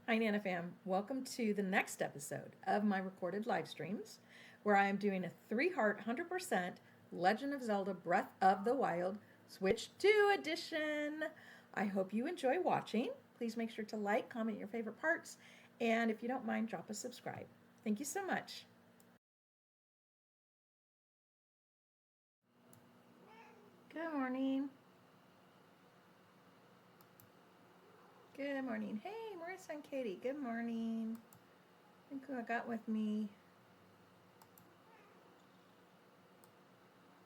Hi, Nana Fam. Welcome to the next episode of my recorded live streams, where I am doing a 3-heart 100% Legend of Zelda Breath of the Wild Switch 2 edition. I hope you enjoy watching. Please make sure to like, comment your favorite parts, and if you don't mind, drop a subscribe. Thank you so much. Good morning. Good morning. Hey, Marissa and Katie. Good morning. Look who I got with me.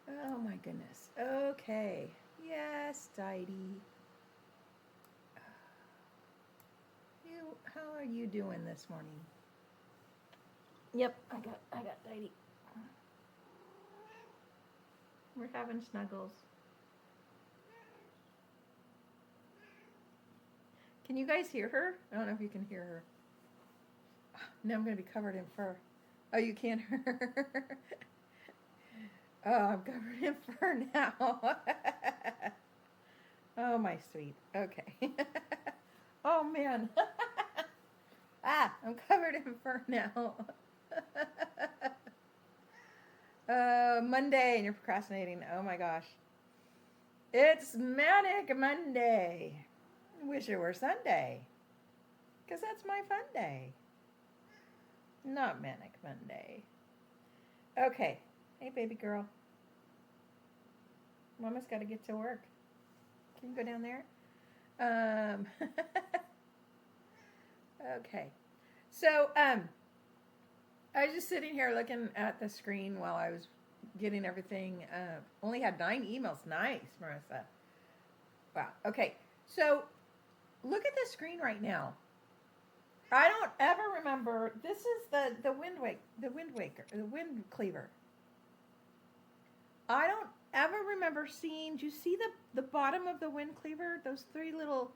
Oh my goodness. Okay. Yes, Didy. How are you doing this morning? Yep, I got Didy. We're having snuggles. Can you guys hear her? I don't know if you can hear her. Now I'm going to be covered in fur. Oh, you can't hear her? Oh, I'm covered in fur now. Oh, my sweet. Okay. Oh, man. I'm covered in fur now. Monday, and you're procrastinating. Oh, my gosh. It's Manic Monday. Wish it were Sunday, because that's my fun day. Not Manic Monday. Okay. Hey, baby girl. Mama's got to get to work. Can you go down there? Okay. So, I was just sitting here looking at the screen while I was getting everything. Only had 9 emails. Nice, Marissa. Wow. Okay. So, look at the screen right now. I don't ever remember. This is the wind cleaver. I don't ever remember seeing. Do you see the bottom of the wind cleaver? Those 3 little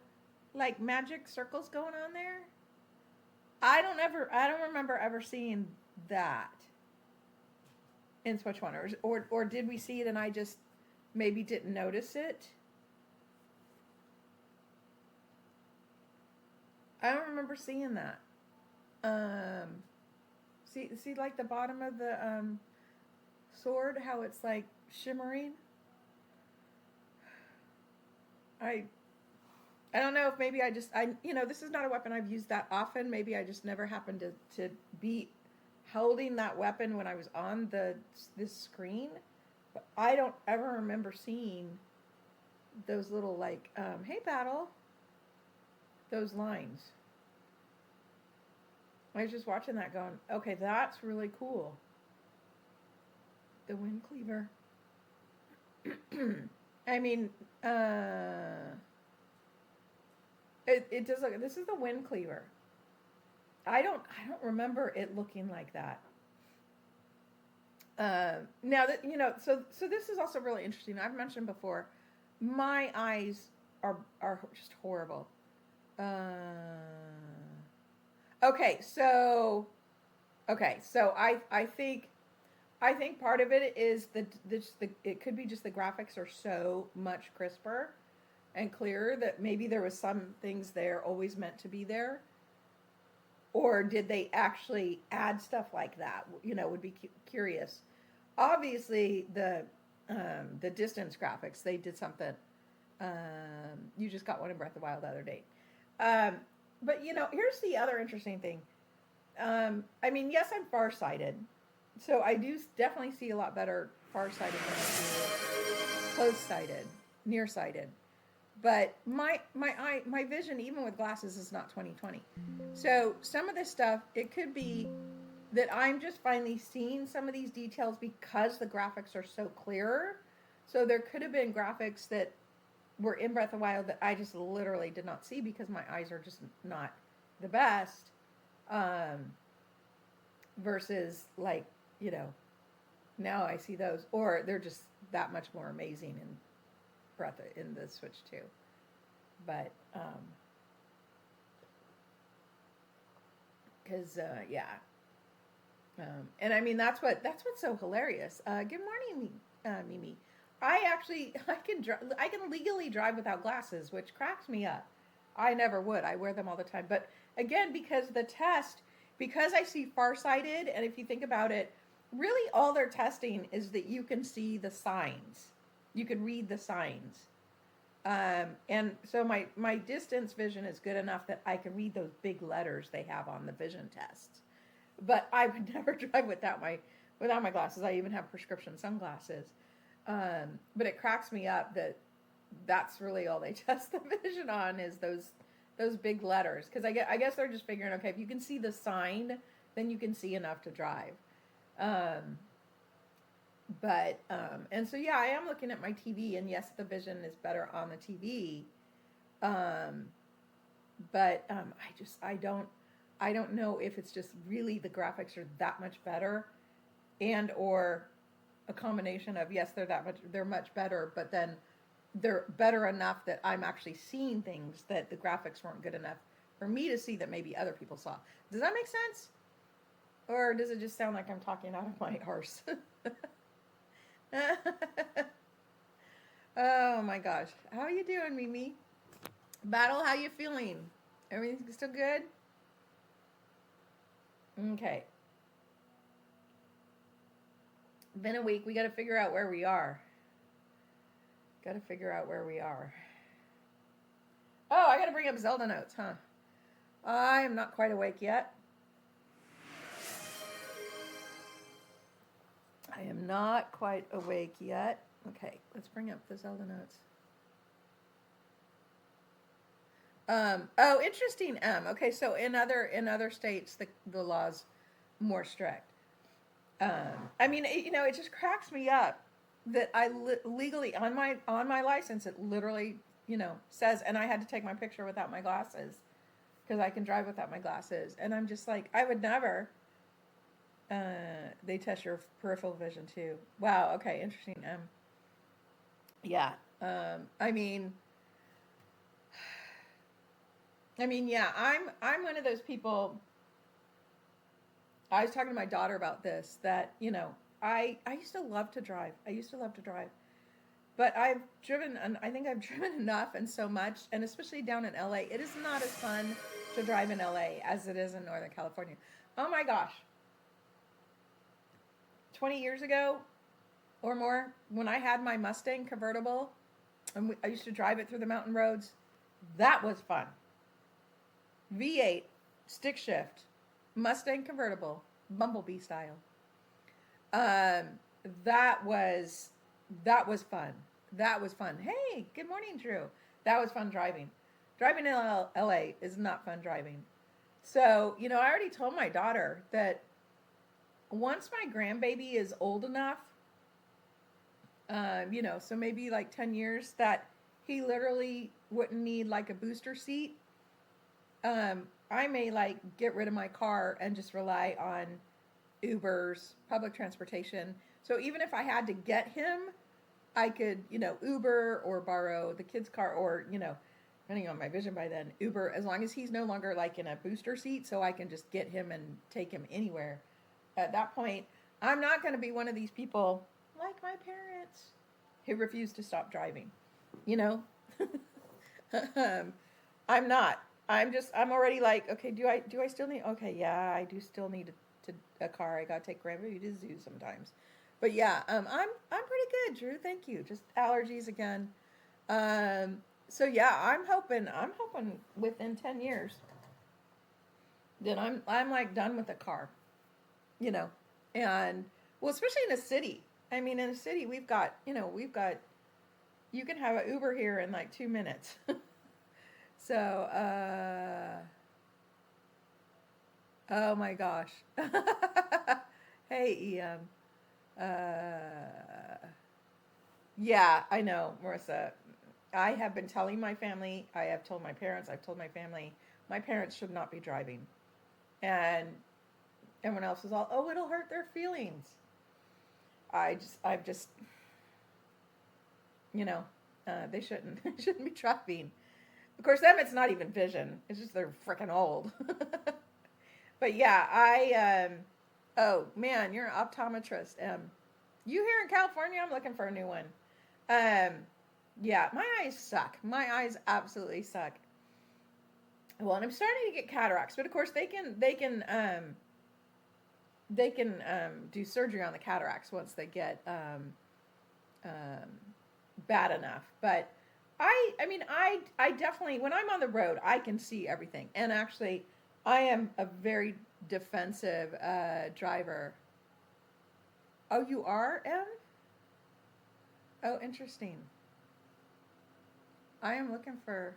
like magic circles going on there. I don't remember ever seeing that in Switch 1, or did we see it and I just maybe didn't notice it? I don't remember seeing that. See, like the bottom of the sword, how it's like shimmering. I don't know if maybe this is not a weapon I've used that often. Maybe I just never happened to be holding that weapon when I was on this screen. But I don't ever remember seeing those little like, hey, battle, those lines. I was just watching that going, okay, that's really cool. The wind cleaver. I mean, it does look. This is the wind cleaver. I don't remember it looking like that. Now that so this is also really interesting. I've mentioned before, my eyes are just horrible. Okay, so I think part of it is it could be just the graphics are so much crisper and clearer that maybe there was some things there always meant to be there, or did they actually add stuff like that? Would be curious. Obviously, the distance graphics, they did something. You just got one in Breath of the Wild the other day. But here's the other interesting thing. I mean, yes, I'm farsighted, so I do definitely see a lot better farsighted than I do close-sighted, nearsighted. But my vision, even with glasses, is not 20/20. So some of this stuff, it could be that I'm just finally seeing some of these details because the graphics are so clearer. So there could have been graphics that were in Breath of the Wild that I just literally did not see because my eyes are just not the best. Versus like, now I see those, or they're just that much more amazing in the Switch 2. But because yeah. And I mean that's what's so hilarious. Good morning, Mimi. I can legally drive without glasses, which cracks me up. I never would. I wear them all the time. But again, because I see farsighted, and if you think about it, really all they're testing is that you can see the signs. You can read the signs. And so my distance vision is good enough that I can read those big letters they have on the vision tests. But I would never drive without my glasses. I even have prescription sunglasses. But it cracks me up that that's really all they test the vision on is those big letters. Because I guess they're just figuring, okay, if you can see the sign, then you can see enough to drive. And so yeah, I am looking at my TV, and yes, the vision is better on the TV. I don't know if it's just really the graphics are that much better, and or a combination of yes, they're much better, but then they're better enough that I'm actually seeing things that the graphics weren't good enough for me to see that maybe other people saw. Does that make sense? Or does it just sound like I'm talking out of my arse? Oh my gosh. How are you doing, Mimi? Battle, how you feeling? Everything still good? Okay. Been a week. We got to figure out where we are. Got to figure out where we are. Oh, I got to bring up Zelda notes, huh? I am not quite awake yet. I am not quite awake yet. Okay, let's bring up the Zelda notes. Oh, interesting. Okay, so in other states, the law's more strict. I mean, it just cracks me up that I legally on my license it literally says, and I had to take my picture without my glasses because I can drive without my glasses, and I'm just like, I would never. They test your peripheral vision too. Wow. Okay. Interesting. Yeah. Yeah. I'm one of those people. I was talking to my daughter about this. That I used to love to drive. But I've driven, and I think I've driven enough and so much, and especially down in LA, it is not as fun to drive in LA as it is in Northern California. Oh my gosh. 20 years ago or more, when I had my Mustang convertible, and I used to drive it through the mountain roads, that was fun. V8, stick shift, Mustang convertible, Bumblebee style. That was fun. That was fun. Hey, good morning, Drew. That was fun driving. Driving in LA is not fun driving. So, I already told my daughter that once my grandbaby is old enough, so maybe like 10 years, that he literally wouldn't need like a booster seat, I may like get rid of my car and just rely on Ubers, public transportation. So even if I had to get him, I could, Uber or borrow the kid's car, or, depending on my vision by then, Uber, as long as he's no longer like in a booster seat, so I can just get him and take him anywhere. At that point, I'm not going to be one of these people like my parents who refuse to stop driving. I'm not. I'm already like, okay, do I still need, okay, yeah, I do still need a car. I got to take grandbaby to the zoo sometimes. But yeah, I'm pretty good, Drew. Thank you. Just allergies again. So yeah, I'm hoping within 10 years that I'm like done with a car. And well, especially in a city. I mean, in a city, we've got, you can have an Uber here in like 2 minutes. So, oh my gosh. Hey, EM. Yeah, I know, Marissa. I have been telling my family, I have told my parents, I've told my family, my parents should not be driving. And everyone else is all, oh, it'll hurt their feelings. I've just, they shouldn't be driving. Of course, them, it's not even vision. It's just they're freaking old. But yeah, oh man, you're an optometrist. You here in California? I'm looking for a new one. Yeah, my eyes suck. My eyes absolutely suck. Well, and I'm starting to get cataracts, but of course they can do surgery on the cataracts once they get um, bad enough. But I definitely, when I'm on the road, I can see everything. And actually, I am a very defensive driver. Oh, you are, M? Oh, interesting. I am looking for.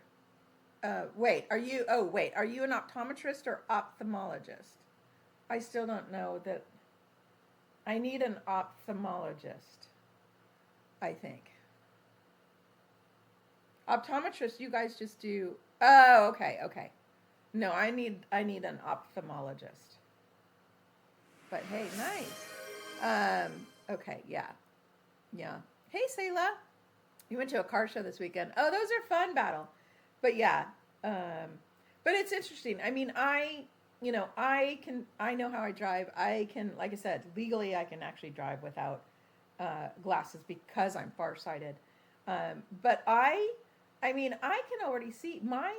Wait, are you? Oh, wait, are you an optometrist or ophthalmologist? I still don't know that. I need an ophthalmologist, I think. Optometrist, you guys just do. Oh, okay, okay. No, I need an ophthalmologist. But hey, nice. Okay, yeah, yeah. Hey, Sayla, you went to a car show this weekend. Oh, those are fun, battle. But yeah, um, but it's interesting. I mean, I know how I drive. I can, like I said, legally, I can actually drive without glasses because I'm farsighted. But I mean, I can already see my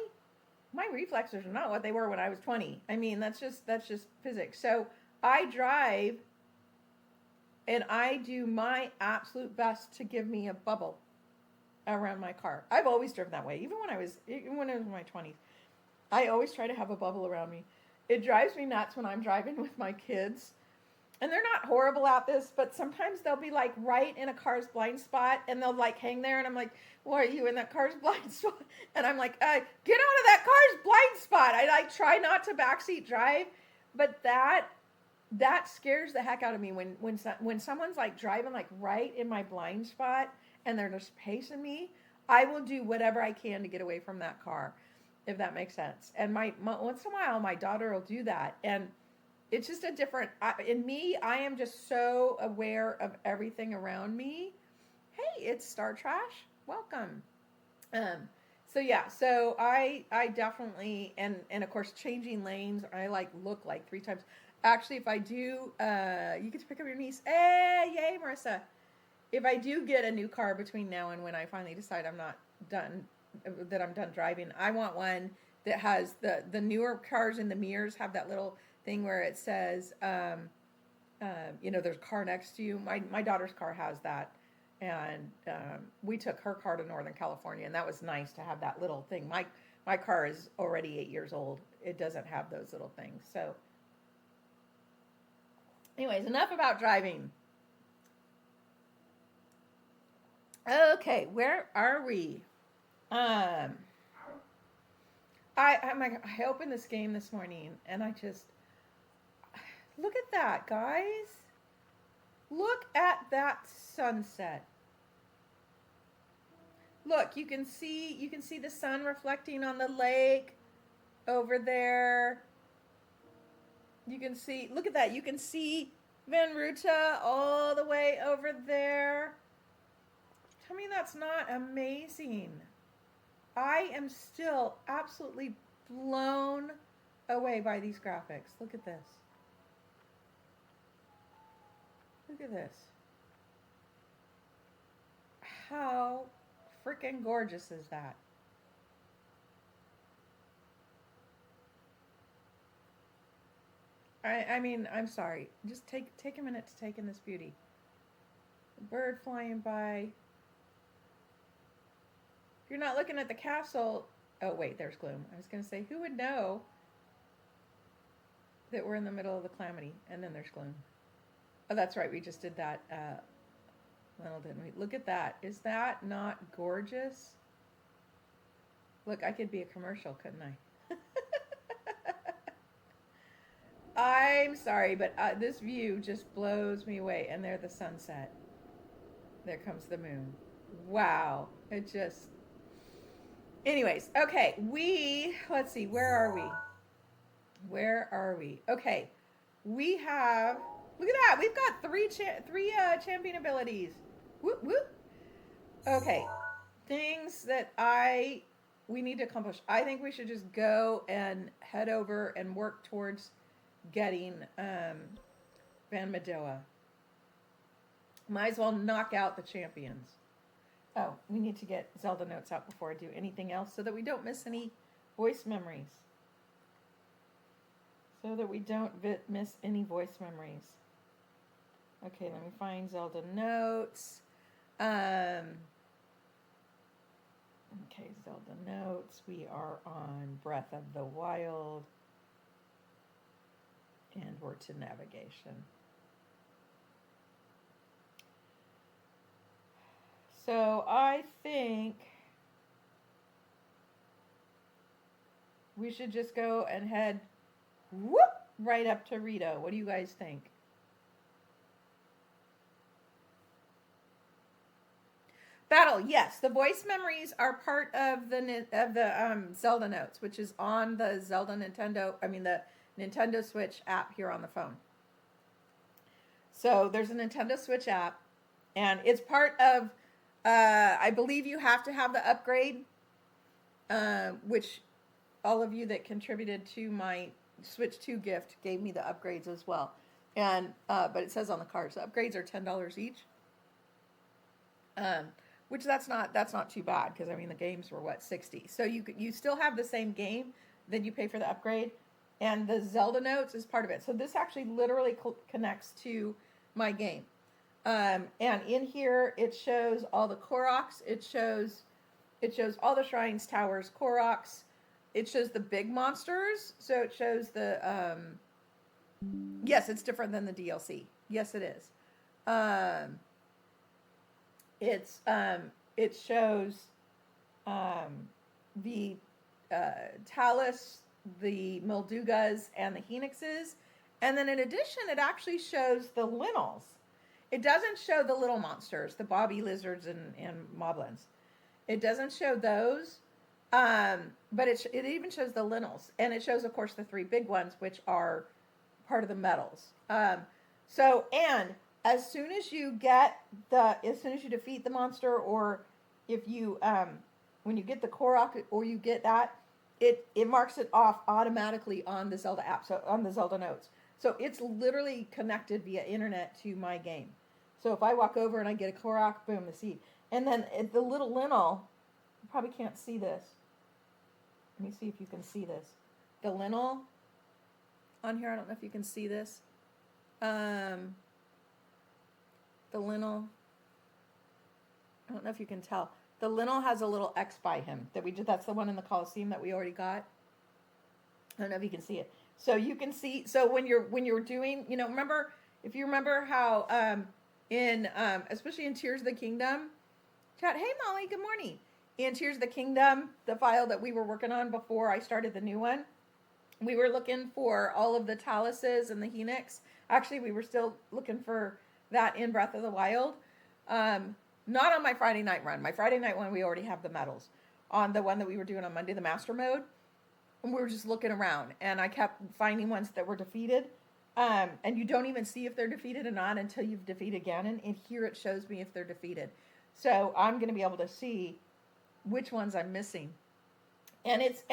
reflexes are not what they were when I was 20. I mean, that's just physics. So I drive and I do my absolute best to give me a bubble around my car. I've always driven that way, even when I was in my 20s. I always try to have a bubble around me. It drives me nuts when I'm driving with my kids. And they're not horrible at this, but sometimes they'll be like right in a car's blind spot and they'll like hang there and I'm like, why are you in that car's blind spot? And I'm like, get out of that car's blind spot. I like try not to backseat drive, but that scares the heck out of me when someone's like driving like right in my blind spot and they're just pacing me. I will do whatever I can to get away from that car, if that makes sense. And my once in a while my daughter will do that, and it's just a different. In me, I am just so aware of everything around me. Hey, it's Star Trash. Welcome. Um, so yeah, so I definitely, and of course changing lanes. I like look like 3 times. Actually, if I do, you get to pick up your niece. Hey, yay, Marissa. If I do get a new car between now and when I finally decide I'm not done, that I'm done driving, I want one that has the newer cars in the mirrors have that little thing where it says, there's a car next to you. My daughter's car has that, and we took her car to Northern California, and that was nice to have that little thing. My car is already 8 years old. It doesn't have those little things. So, anyways, enough about driving. Okay, where are we? I opened this game this morning, and I just look at that, guys. Look at that sunset. Look, you can see the sun reflecting on the lake over there. You can see, look at that. You can see Van Ruta all the way over there. Tell me that's not amazing. I am still absolutely blown away by these graphics. Look at this. Look at this. How freaking gorgeous is that? I mean, I'm sorry. Just take a minute to take in this beauty. A bird flying by. If you're not looking at the castle, oh wait, there's gloom. I was going to say, who would know that we're in the middle of the calamity? And then there's gloom. Oh, that's right. We just did that. Little didn't we? Look at that. Is that not gorgeous? Look, I could be a commercial, couldn't I? I'm sorry, but this view just blows me away. And there the sunset. There comes the moon. Wow. It just... Anyways, okay. Let's see. Where are we? Where are we? Okay. We have... Look at that. We've got three champion abilities. Whoop, whoop. Okay. Things that we need to accomplish. I think we should just go and head over and work towards getting Van Medoa. Might as well knock out the champions. Oh, we need to get Zelda notes out before I do anything else so that we don't miss any voice memories. so that we don't miss any voice memories. Okay, let me find Zelda notes. Okay, Zelda notes. We are on Breath of the Wild. And we're to navigation. So I think we should just go and head right up to Rito. What do you guys think? Battle, yes. The voice memories are part of the Zelda notes, which is on the the Nintendo Switch app here on the phone. So there's a Nintendo Switch app, and it's part of. I believe you have to have the upgrade, which all of you that contributed to my Switch 2 gift gave me the upgrades as well. And but it says on the card, so upgrades are $10 each. Which that's not too bad, because I mean the games were what, 60. So you still have the same game, then you pay for the upgrade, and the Zelda notes is part of it. So this actually literally connects to my game. And in here it shows all the Koroks. It shows all the shrines, towers, Koroks. It shows the big monsters. So it shows the yes, it's different than the DLC. Yes, it is. It shows the Talus, the Mildugas, and the Phoenixes, and then in addition, it actually shows the Linnels. It doesn't show the little monsters, the Bobby Lizards and Moblins. It doesn't show those, but it even shows the Linnels, and it shows, of course, the 3 big ones, which are part of the medals. And as soon as you defeat the monster, or if you, when you get the Korok, or you get that, it marks it off automatically on the Zelda app, so on the Zelda notes. So it's literally connected via internet to my game. So if I walk over and I get a Korok, boom, the seed. And then the little Linnel, you probably can't see this. Let me see if you can see this. The Linnel on here, I don't know if you can see this. The Linnel, I don't know if you can tell. The Linnel has a little X by him that's the one in the Coliseum that we already got. I don't know if you can see it. So you can see, so when you're doing, remember, if you remember how especially in Tears of the Kingdom, chat, hey Molly, good morning. In Tears of the Kingdom, the file that we were working on before I started the new one, we were looking for all of the Taluses and the Phoenix. Actually, we were still looking for that in Breath of the Wild. Not on my Friday night run. My Friday night one, we already have the medals. On the one that we were doing on Monday, the Master Mode, and we were just looking around, and I kept finding ones that were defeated. And you don't even see if they're defeated or not until you've defeated Ganon, and here it shows me if they're defeated. So I'm going to be able to see which ones I'm missing. And it's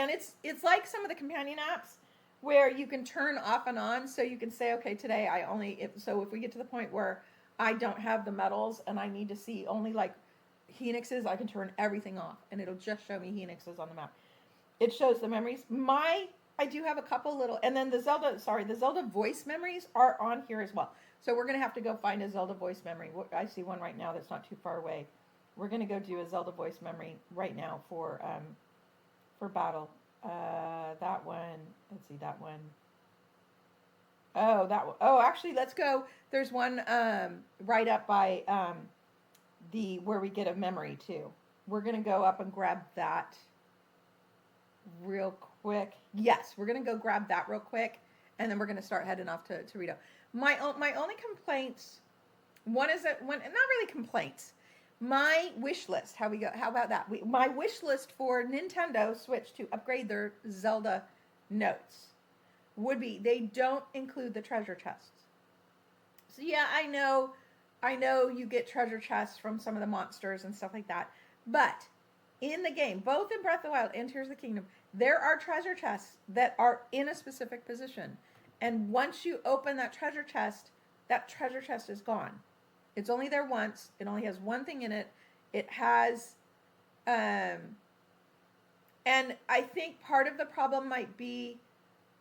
like some of the companion apps where you can turn off and on, so you can say, okay, today if we get to the point where I don't have the medals and I need to see only like Phoenixes, I can turn everything off and it'll just show me Phoenixes on the map. It shows the memories. I do have a couple little, and then the Zelda voice memories are on here as well. So we're going to have to go find a Zelda voice memory. I see one right now that's not too far away. We're going to go do a Zelda voice memory right now for battle. That one. Let's see, that one. Oh, that one. Oh, actually, let's go. There's one right up by where we get a memory too. We're going to go up and grab that real quick. Yes, we're going to go grab that real quick, and then we're going to start heading off to Rito. My only complaints, not really complaints. My wish list, how about that? My wish list for Nintendo Switch to upgrade their Zelda notes would be, they don't include the treasure chests. So yeah, I know you get treasure chests from some of the monsters and stuff like that, but in the game, both in Breath of the Wild and Tears of the Kingdom, there are treasure chests that are in a specific position. And once you open that treasure chest is gone. It's only there once. It only has one thing in it. It has, and I think part of the problem might be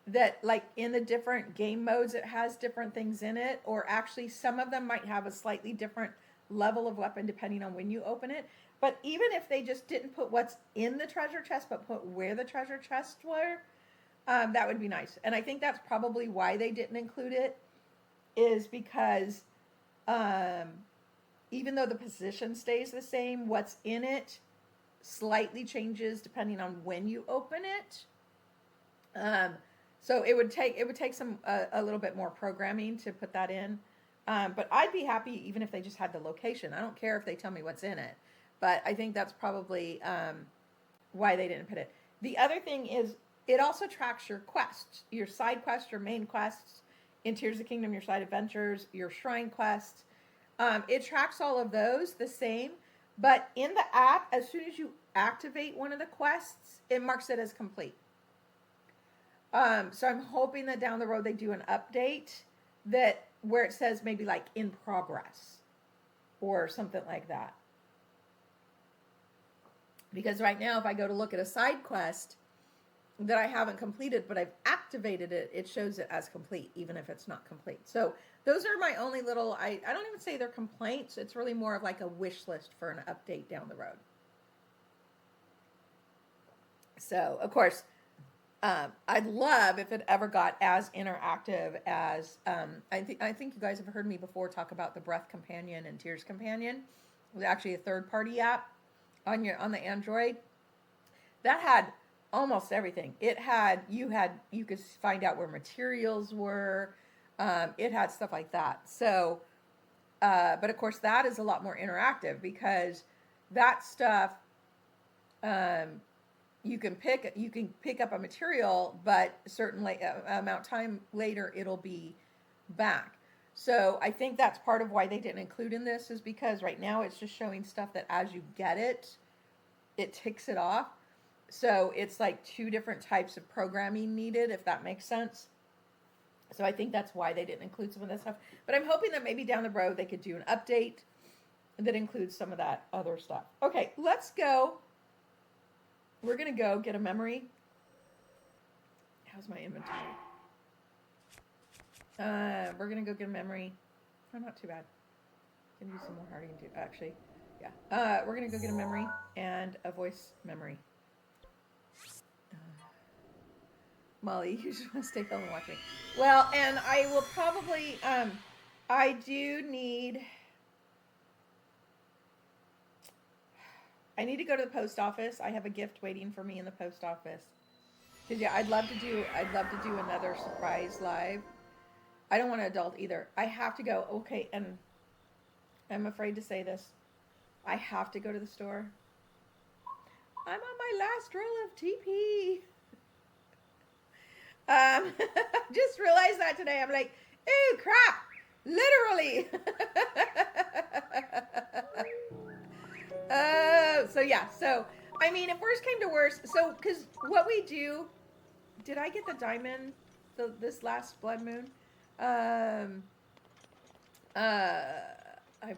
that like in the different game modes it has different things in it, or actually some of them might have a slightly different level of weapon depending on when you open it. But even if they just didn't put what's in the treasure chest but put where the treasure chests were, that would be nice. And I think that's probably why they didn't include it, is because even though the position stays the same, what's in it slightly changes depending on when you open it. So it would take some a little bit more programming to put that in. But I'd be happy even if they just had the location. I don't care if they tell me what's in it. But I think that's probably why they didn't put it. The other thing is it also tracks your quests, your side quests, your main quests, in Tears of the Kingdom, your side adventures, your shrine quests. It tracks all of those the same. But in the app, as soon as you activate one of the quests, it marks it as complete. So I'm hoping that down the road they do an update that where it says maybe like in progress or something like that. Because right now, if I go to look at a side quest that I haven't completed, but I've activated it, it shows it as complete, even if it's not complete. So those are my only little, I don't even say they're complaints. It's really more of like a wish list for an update down the road. So, of course, I'd love if it ever got as interactive as, I think you guys have heard me before talk about the Breath Companion and Tears Companion. It was actually a third-party app on the Android that had almost everything. It had you could find out where materials were. It had stuff like that. So, but of course that is a lot more interactive because that stuff, you can pick up a material, but a certain amount of time later it'll be back. So I think that's part of why they didn't include in this, is because right now it's just showing stuff that as you get it, it ticks it off. So it's like two different types of programming needed, if that makes sense. So I think that's why they didn't include some of that stuff. But I'm hoping that maybe down the road they could do an update that includes some of that other stuff. Okay, let's go. We're going to go get a memory. How's my inventory? We're going to go get a memory. Oh, not too bad. Can use some more harding too. Actually, yeah. We're going to go get a memory and a voice memory. Molly, you just want to stay home and watch me. Well, and I will probably, I need to go to the post office. I have a gift waiting for me in the post office. Cause yeah, I'd love to do another surprise live. I don't want an adult either. I have to go. Okay, and I'm afraid to say this. I have to go to the store. I'm on my last roll of TP. Just realized that today. I'm like, ooh, crap! Literally. So yeah. So I mean, if worst came to worst, so because what we do, did I get the diamond this last blood moon? I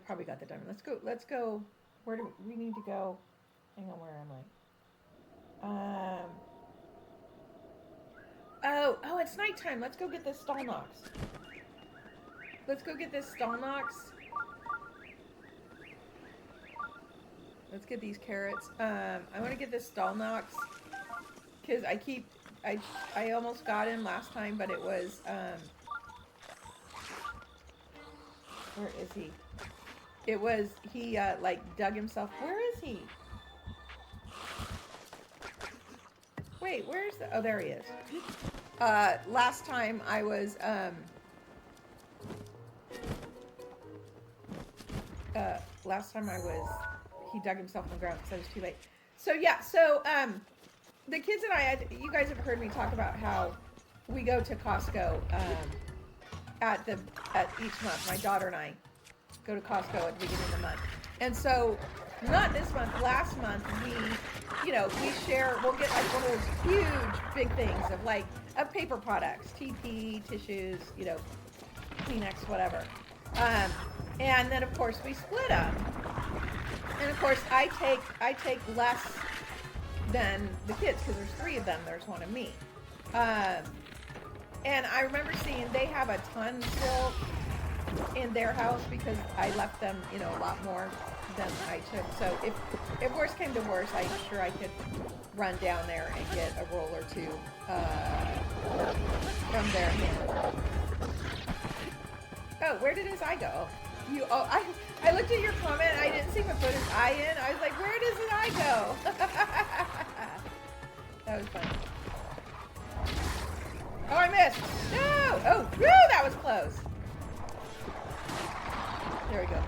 probably got the diamond. Let's go. Where do we need to go? Hang on, where am I? Oh, it's nighttime. Let's go get this Stalnox. Let's get these carrots. I want to get this Stalnox because I almost got him last time, but it was, where is he? It was, he, like, dug himself. Where is he? Wait, where's the, oh, there he is. Last time I was, he dug himself in the ground because I was too late. So, yeah, the kids and I, you guys have heard me talk about how we go to Costco, at each month. My daughter and I go to Costco at the beginning of the month. And so, not this month, last month, we share, we'll get like one of those huge, big things of paper products, TP, tissues, Kleenex, whatever. And then, of course, we split them. And, of course, I take less than the kids because there's 3 of them. There's one of me. And I remember seeing they have a ton still in their house because I left them, you know, a lot more than I took. So if worse came to worse, I'm sure I could run down there and get a roll or two from their hand. Oh, where did his eye go? I looked at your comment. I didn't see him put his eye in. I was like, where does his eye go? That was funny. Oh, I missed. No. Oh, woo, that was close. There we go.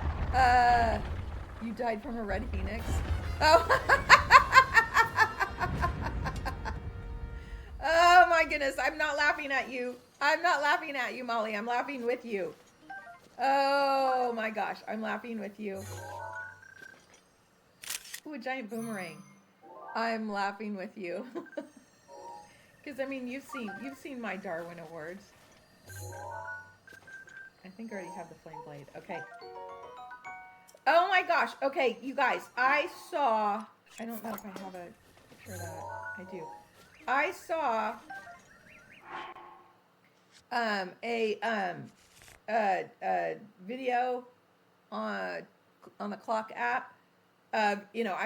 You died from a red phoenix. Oh. Oh my goodness. I'm not laughing at you. I'm not laughing at you, Molly. I'm laughing with you. Oh my gosh. I'm laughing with you. Ooh, a giant boomerang. I'm laughing with you. Because, I mean, you've seen my Darwin Awards. I think I already have the flame blade. Okay. Oh my gosh. Okay, you guys. I saw... I don't know if I have a picture of that. I do. I saw a video on the clock app. You know,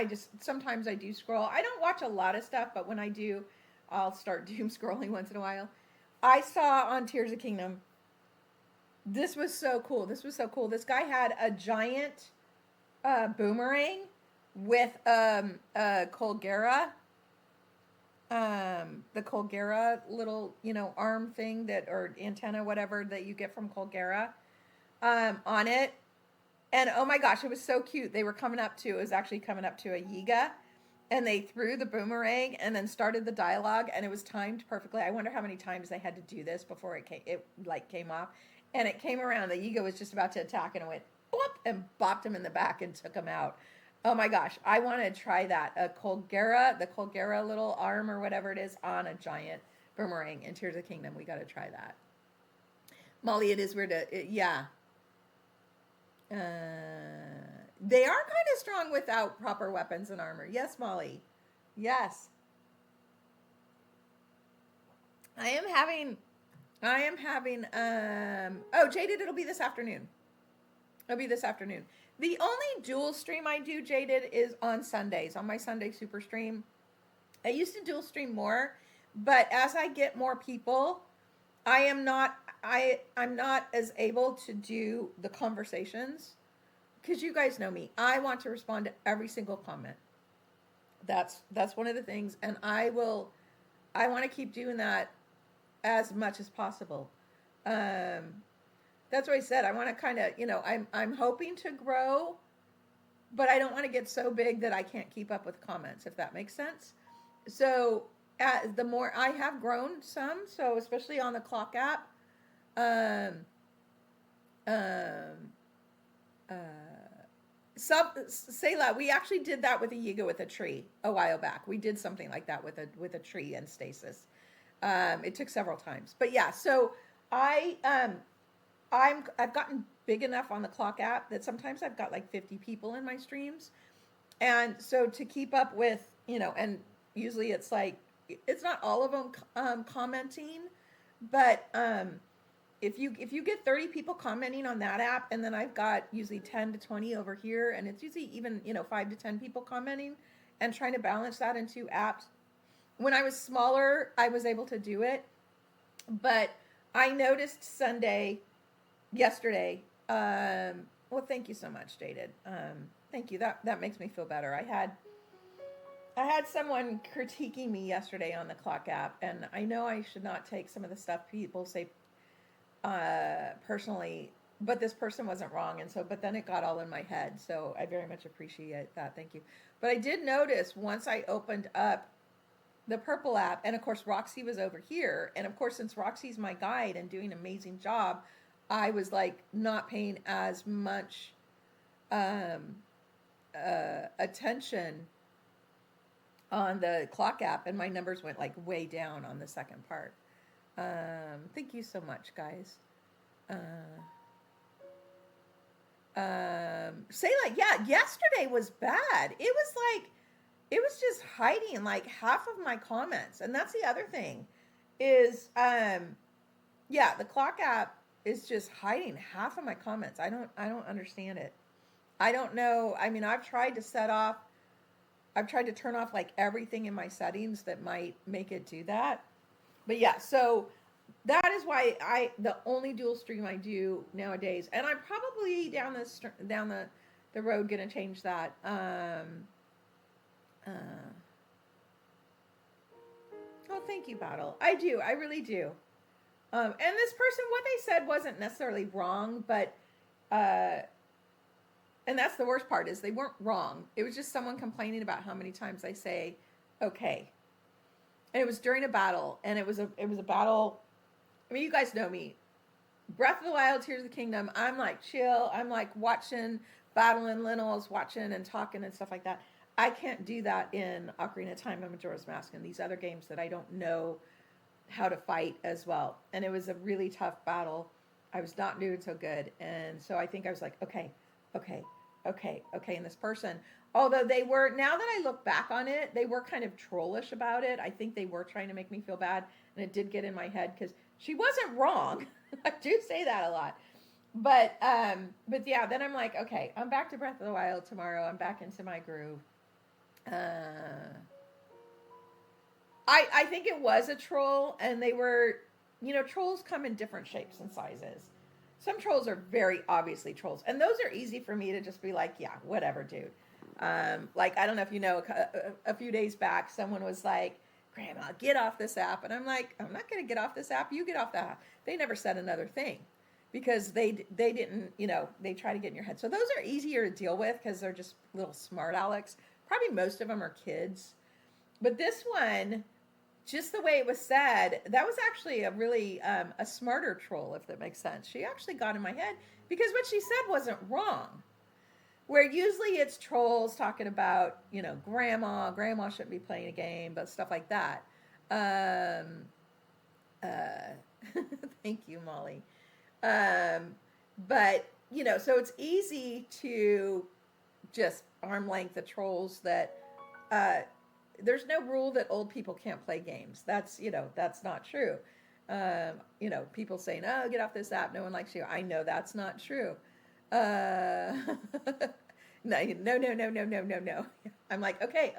sometimes I do scroll. I don't watch a lot of stuff, but when I do, I'll start doom scrolling once in a while. I saw on Tears of Kingdom. This was so cool. This was so cool. This guy had a giant boomerang with Colgera. The Colgera little, you know, arm thing or antenna, whatever, that you get from Colgera on it. And oh my gosh, it was so cute. It was actually coming up to a Yiga, and they threw the boomerang and then started the dialogue, and it was timed perfectly. I wonder how many times they had to do this before it came off. And it came around. The Yiga was just about to attack, and it went boop and bopped him in the back and took him out. Oh my gosh, I want to try that. The Colgera little arm or whatever it is on a giant boomerang in Tears of Kingdom. We got to try that. Molly, it is weird yeah. They are kind of strong without proper weapons and armor. Yes, Molly. Yes. I am having, oh, Jaded, it'll be this afternoon. The only dual stream I do, Jaded, is on Sundays, on my Sunday super stream. I used to dual stream more, but as I get more people, I'm not as able to do the conversations, because you guys know me. I want to respond to every single comment. That's one of the things, and I want to keep doing that as much as possible. That's what I said. I want to kind of, you know, I'm hoping to grow, but I don't want to get so big that I can't keep up with comments, if that makes sense. So the more I have grown some, so especially on the clock app, Selah, we actually did that with a Yiga with a tree a while back. We did something like that with a tree and stasis. It took several times, but yeah. So I've gotten big enough on the clock app that sometimes I've got like 50 people in my streams. And so to keep up with, you know, and usually it's like, it's not all of them commenting, but if you get 30 people commenting on that app, and then I've got usually 10 to 20 over here, and it's usually even, you know, 5 to 10 people commenting, and trying to balance that in two apps. When I was smaller, I was able to do it, but I noticed yesterday, well, thank you so much, Jaded. Thank you. That makes me feel better. I had someone critiquing me yesterday on the clock app, and I know I should not take some of the stuff people say personally, but this person wasn't wrong, and so, but then it got all in my head, so I very much appreciate that. Thank you. But I did notice once I opened up the purple app, and of course Roxy was over here, and of course since Roxy's my guide and doing an amazing job, I was like not paying as much attention on the clock app, and my numbers went like way down on the second part. Thank you so much, guys. Sayla, yeah, yesterday was bad. It was just hiding like half of my comments, and that's the other thing is Yeah, the clock app is just hiding half of my comments. I don't understand it. I don't know. I mean, I've tried to turn off like everything in my settings that might make it do that. But yeah, so that is why the only dual stream I do nowadays, and I'm probably down the road gonna change that. Uh, oh, thank you, Battle. I do. I really do. And this person, what they said wasn't necessarily wrong, but and that's the worst part is they weren't wrong. It was just someone complaining about how many times I say okay. And it was during a battle, and it was a battle. I mean, you guys know me. Breath of the Wild, Tears of the Kingdom. I'm like chill. I'm like watching, battling Linnell's, watching and talking and stuff like that. I can't do that in Ocarina of Time and Majora's Mask and these other games that I don't know how to fight as well. And it was a really tough battle. I was not doing so good, and so I think I was like, okay. And this person, although they were, now that I look back on it, they were kind of trollish about it. I think they were trying to make me feel bad, and it did get in my head because she wasn't wrong. I do say that a lot. But yeah, then I'm like, okay, I'm back to Breath of the Wild tomorrow. I'm back into my groove. I think it was a troll, and they were, trolls come in different shapes and sizes. Some trolls are very obviously trolls, and those are easy for me to just be like, yeah, whatever, dude. Like, I don't know if you know, a few days back, someone was like, Grandma, get off this app. And I'm like, I'm not going to get off this app. You get off the app. They never said another thing because they didn't, they try to get in your head. So those are easier to deal with because they're just little smart Alex. Probably most of them are kids. But this one, just the way it was said, that was actually a really a smarter troll, if that makes sense. She actually got in my head because what she said wasn't wrong. Where usually it's trolls talking about, grandma shouldn't be playing a game, but stuff like that. Thank you, Molly. But, so it's easy to just arm length the trolls that there's no rule that old people can't play games. That's not true. People saying, oh, get off this app. No one likes you. I know that's not true. No. I'm like, okay.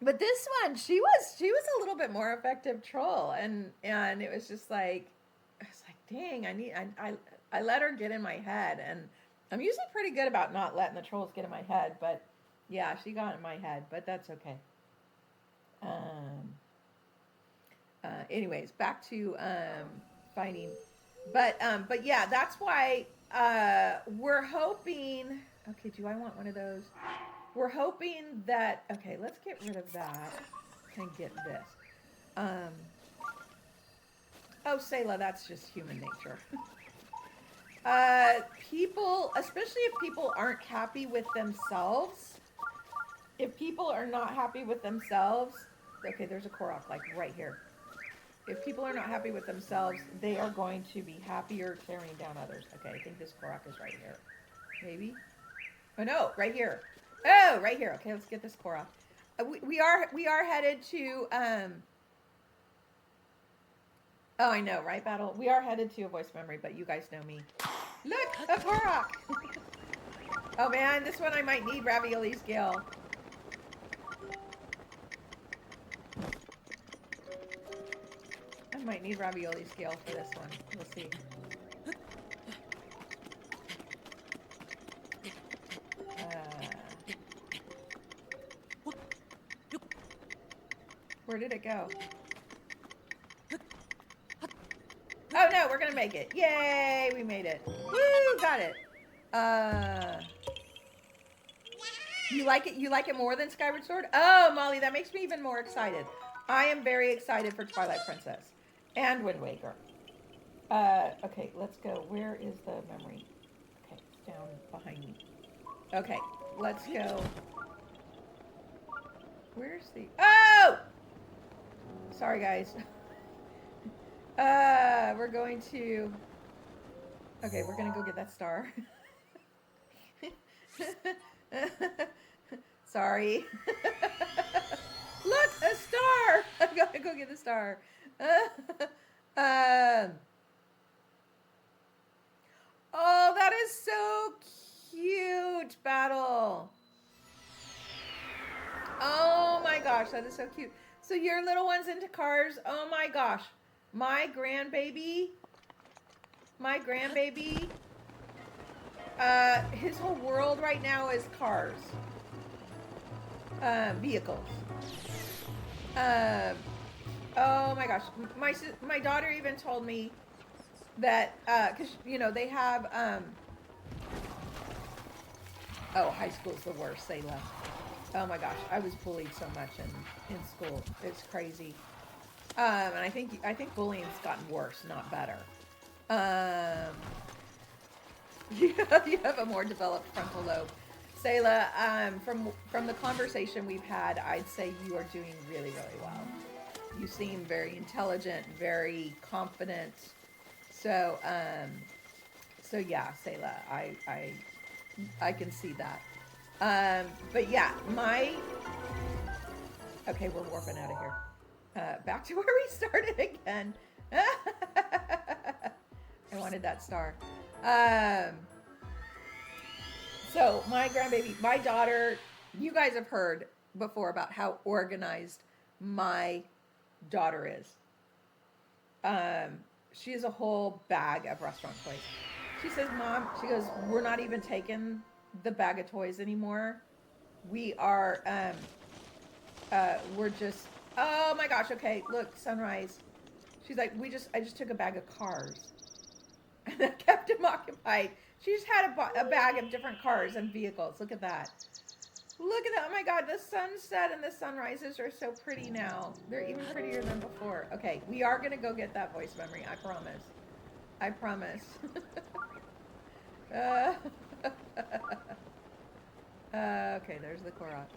But this one, she was a little bit more effective troll, and it was just like, I was like, dang, I let her get in my head, and I'm usually pretty good about not letting the trolls get in my head, but yeah, she got in my head, but that's okay. Anyways, back to fighting, but yeah, that's why we're hoping. Okay, do I want one of those? We're hoping that. Okay, let's get rid of that and get this. Oh, Selah, that's just human nature. People, especially if people aren't happy with themselves. If people are not happy with themselves, okay, there's a Korok like right here. If people are not happy with themselves, they are going to be happier tearing down others. Okay, I think this Korok is right here. Maybe? Oh no, right here. Oh, right here. Okay, let's get this Korok. We are headed to oh, I know, right, Battle? We are headed to a voice memory, but you guys know me. Look, a Korok! Oh man, this one I might need Ravioli Scale. I might need Ravioli Scale for this one. We'll see. Where did it go? Oh no, we're gonna make it. Yay, we made it. Woo, got it. You like it? You like it more than Skyward Sword? Oh, Molly, that makes me even more excited. I am very excited for Twilight Princess and Wind Waker. Okay, let's go. Where is the memory? Okay, it's down behind me. Okay, let's go. Where's the... Oh! Sorry, guys. We're going to... Okay, we're going to go get that star. Sorry. Look, a star! star. I gotta go get the star. Um, oh, that is so cute, Battle. Oh my gosh, that is so cute. So your little one's into cars. Oh my gosh. My grandbaby, his whole world right now is cars. Vehicles. Oh my gosh. My daughter even told me that, cause you know, they have, oh, high school's the worst, Selah. Oh my gosh, I was bullied so much in school. It's crazy. And I think bullying's gotten worse, not better. You have a more developed frontal lobe. Selah, from the conversation we've had, I'd say you are doing really, really well. You seem very intelligent, very confident. So, so yeah, Selah, I can see that. But yeah, okay, we're warping out of here. Back to where we started again. I wanted that star. So my grandbaby, my daughter, you guys have heard before about how organized my daughter is. She has a whole bag of restaurant toys. She says, Mom, she goes, we're not even taking the bag of toys anymore. We are, we're just, oh my gosh, okay, look, sunrise. She's like, I just took a bag of cars. And I kept him occupied. She just had a bag of different cars and vehicles. Look at that. Look at that. Oh my God, the sunset and the sunrises are so pretty now. They're even prettier than before. Okay, we are going to go get that voice memory. I promise. I promise. Okay, there's the Korok.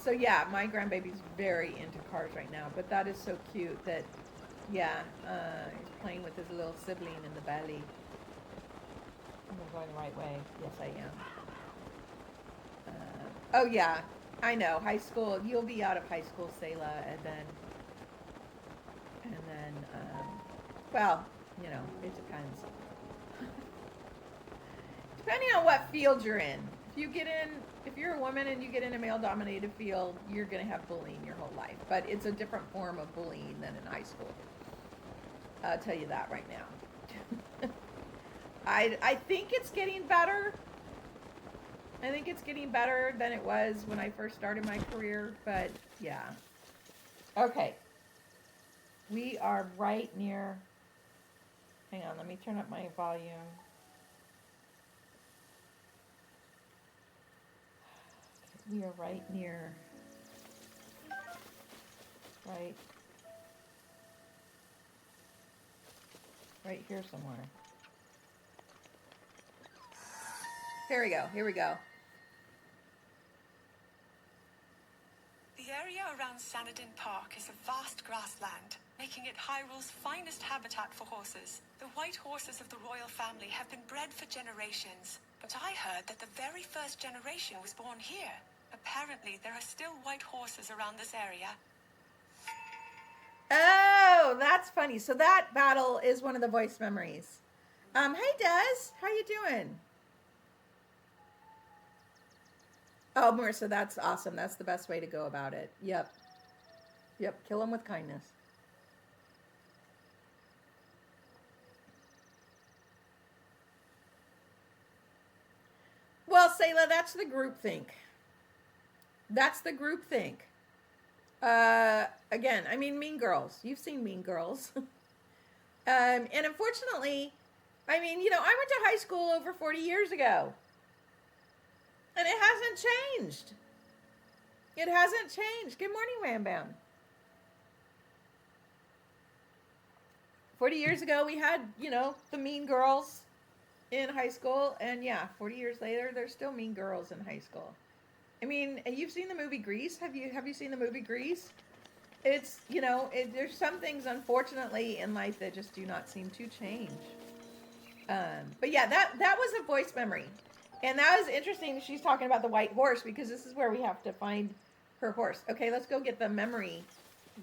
So yeah, my grandbaby's very into cars right now, but that is so cute that, yeah, he's playing with his little sibling in the belly. I'm going the right way. Yes, I am. Oh yeah, I know. High school. You'll be out of high school, Selah, and then, well, you know, it depends. Depending on what field you're in. If you're a woman and you get in a male-dominated field, you're going to have bullying your whole life. But it's a different form of bullying than in high school. I'll tell you that right now. I think it's getting better. I think it's getting better than it was when I first started my career. But, yeah. Okay. We are right near... Hang on, let me turn up my volume. We are right near, right here somewhere. Here we go, here we go. The area around Shenanigans Park is a vast grassland, making it Hyrule's finest habitat for horses. The white horses of the royal family have been bred for generations, but I heard that the very first generation was born here. Apparently, there are still white horses around this area. Oh, that's funny. So that battle is one of the voice memories. Hey, Des. How you doing? Oh, Marissa, that's awesome. That's the best way to go about it. Yep. Kill them with kindness. Well, Selah, that's the groupthink. That's the groupthink. Again, I mean, Mean Girls. You've seen Mean Girls. And unfortunately, I mean, you know, I went to high school over 40 years ago. And it hasn't changed. It hasn't changed. Good morning, Wham Bam. 40 years ago, we had, you know, the Mean Girls in high school. And yeah, 40 years later, there's still Mean Girls in high school. I mean, you've seen the movie Grease. Have you seen the movie Grease? It's, you know, there's some things, unfortunately, in life that just do not seem to change. But yeah, that was a voice memory. And that was interesting. She's talking about the white horse because this is where we have to find her horse. Okay, let's go get the memory,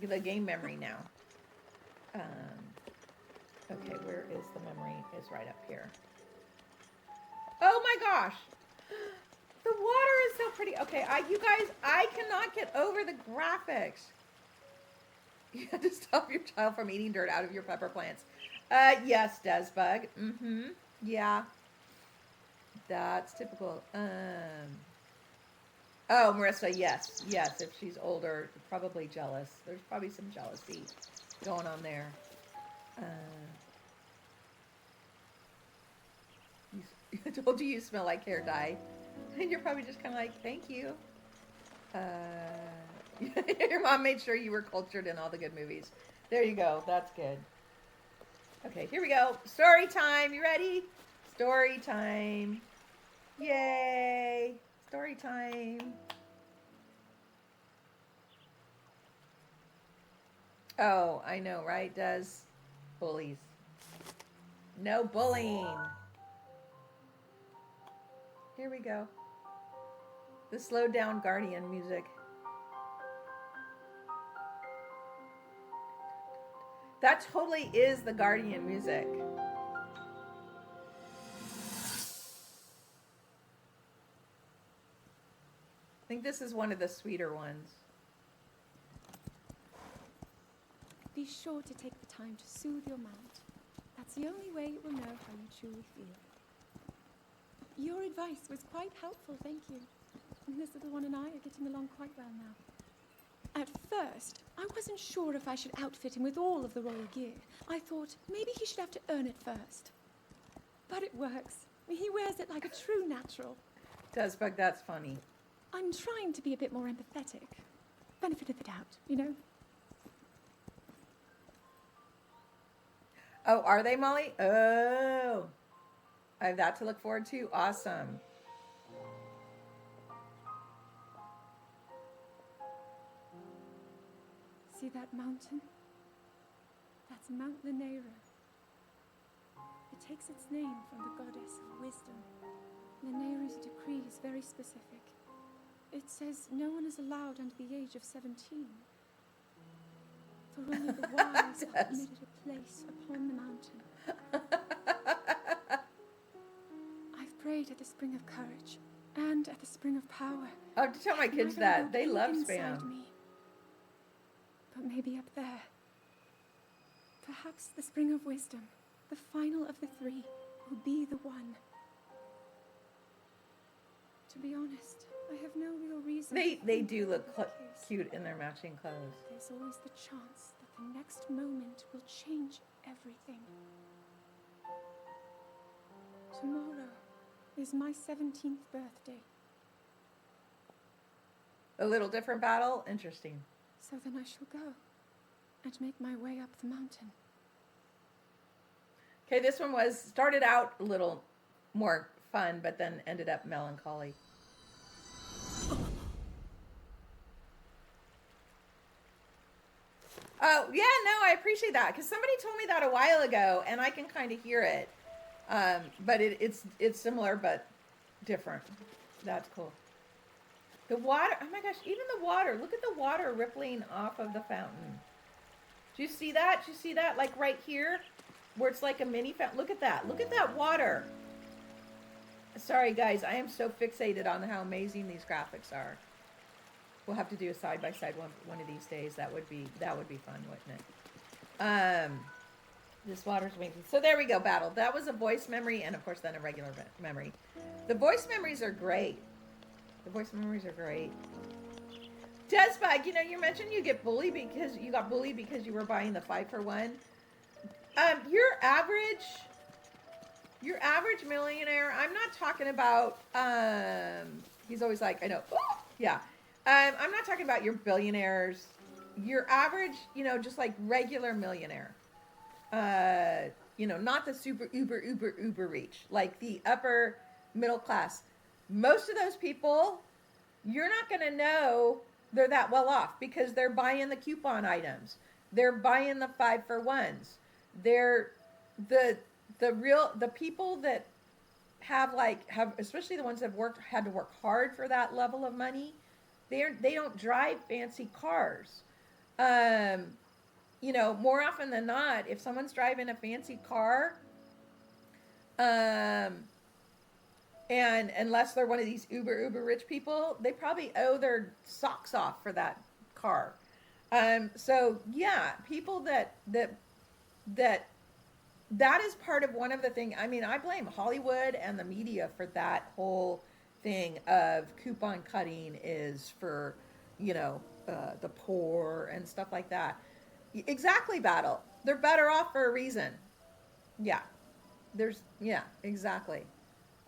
the game memory now. Okay, where is the memory? It's right up here. Oh my gosh. The water is so pretty. Okay, you guys, I cannot get over the graphics. You have to stop your child from eating dirt out of your pepper plants. Yes, Desbug. Mm-hmm. Yeah. That's typical. Oh, Marissa, yes. Yes, if she's older, probably jealous. There's probably some jealousy going on there. I told you smell like hair dye. And you're probably just kind of like, thank you. Your mom made sure you were cultured in all the good movies. There you go. That's good. Okay, here we go. Story time. You ready? Story time. Yay. Story time. Oh, I know, right? Does bullies. No bullying. Here we go. The slowed down Guardian music. That totally is the Guardian music. I think this is one of the sweeter ones. Be sure to take the time to soothe your mount. That's the only way it will know how you truly feel. Your advice was quite helpful, thank you. And this little one and I are getting along quite well now. At first, I wasn't sure if I should outfit him with all of the royal gear. I thought maybe he should have to earn it first. But it works. He wears it like a true natural. Desbug, that's funny. I'm trying to be a bit more empathetic. Benefit of the doubt, you know? Oh, are they, Molly? Oh. I have that to look forward to. Awesome. See that mountain? That's Mount Lanera. It takes its name from the goddess of wisdom. Lanera's decree is very specific. It says no one is allowed under the age of 17. For only the wise are permitted a place upon the mountain. I've prayed at the spring of courage and at the spring of power. I have to tell my kids that. They love Spam. Me. But maybe up there. Perhaps the spring of wisdom, the final of the three, will be the one. To be honest, I have no real reason. They do look cute in their matching clothes. There's always the chance that the next moment will change everything. Tomorrow is my 17th birthday. A little different battle? Interesting. So then I shall go and make my way up the mountain. Okay, this one started out a little more fun, but then ended up melancholy. Oh, yeah, no, I appreciate that, because somebody told me that a while ago, and I can kind of hear it. But it's similar, but different. That's cool. The water, oh my gosh, even the water. Look at the water rippling off of the fountain. Do you see that? Do you see that? Like right here, where it's like a mini fountain. Look at that. Look at that water. Sorry, guys. I am so fixated on how amazing these graphics are. We'll have to do a side-by-side one of these days. That would be fun, wouldn't it? This water's amazing. So there we go, battle. That was a voice memory and, of course, then a regular memory. The voice memories are great. The voice memories are great. Desbug, you mentioned you got bullied because you were buying the 5-for-1. Your average millionaire, I'm not talking about, he's always like, I know, oh, yeah. I'm not talking about your billionaires. Your average, just like regular millionaire. Not the super uber rich, like the upper middle class. Most of those people, you're not going to know they're that well off because they're buying the coupon items. They're buying the 5-for-1s. They're the people that have especially the ones that had to work hard for that level of money. They don't drive fancy cars. Um, more often than not, if someone's driving a fancy car, um, and unless they're one of these uber rich people, they probably owe their socks off for that car. So yeah, people that that is part of one of the thing. I mean, I blame Hollywood and the media for that whole thing of coupon cutting is for, the poor and stuff like that. Exactly, Battle. They're better off for a reason. Yeah, yeah, exactly.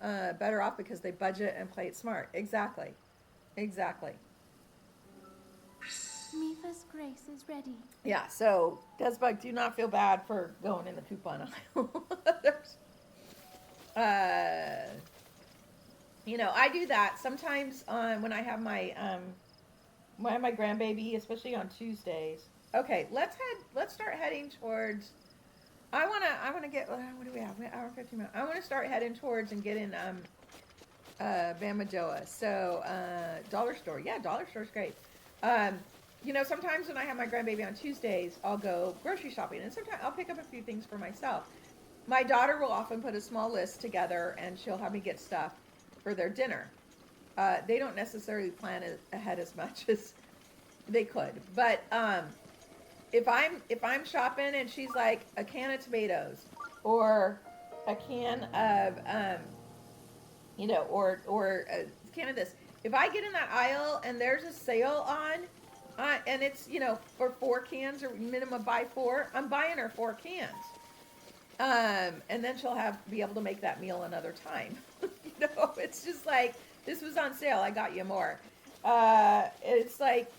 Better off because they budget and play it smart. Exactly, exactly. Mifa's grace is ready. Yeah. So, Desbug, do not feel bad for going in the coupon aisle. uh, I do that sometimes when I have my grandbaby, especially on Tuesdays. Okay, let's start heading towards. I wanna get. What do we have? We have hour 15 minutes. I want to start heading towards and get in Bamajoa. So dollar store. Yeah, dollar store's great. Sometimes when I have my grandbaby on Tuesdays, I'll go grocery shopping, and sometimes I'll pick up a few things for myself. My daughter will often put a small list together, and she'll have me get stuff for their dinner. They don't necessarily plan ahead as much as they could, but if I'm shopping and she's like a can of tomatoes or a can of or a can of this, if I get in that aisle and there's a sale on and it's for 4 cans or minimum buy 4, I'm buying her 4 cans. And then she'll be able to make that meal another time. It's just like, this was on sale, I got you more. It's like,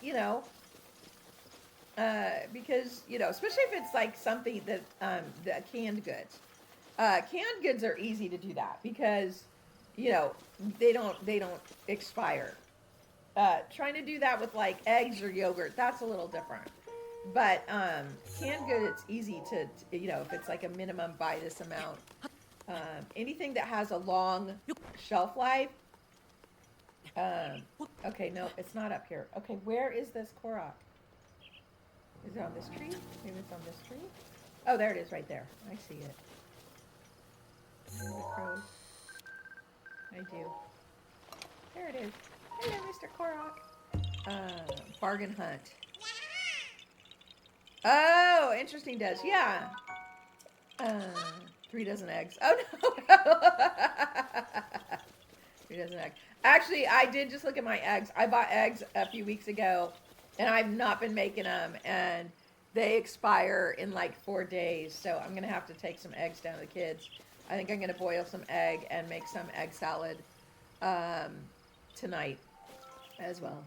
because, especially if it's like something that, the canned goods. Canned goods are easy to do that because, they don't expire. Trying to do that with like eggs or yogurt, that's a little different. But canned good, it's easy to if it's like a minimum buy this amount. Anything that has a long shelf life. Okay, no, it's not up here. Okay, where is this Korok? Is it on this tree? Maybe it's on this tree. Oh, there it is, right there. I see it. The crows. I do. There it is. Hello, Mr. Korok. Bargain hunt. Oh, interesting, Des. Yeah. 3 dozen eggs. Oh, no. 3 dozen eggs. Actually, I did just look at my eggs. I bought eggs a few weeks ago, and I've not been making them, and they expire in like 4 days, so I'm going to have to take some eggs down to the kids. I think I'm going to boil some egg and make some egg salad tonight as well.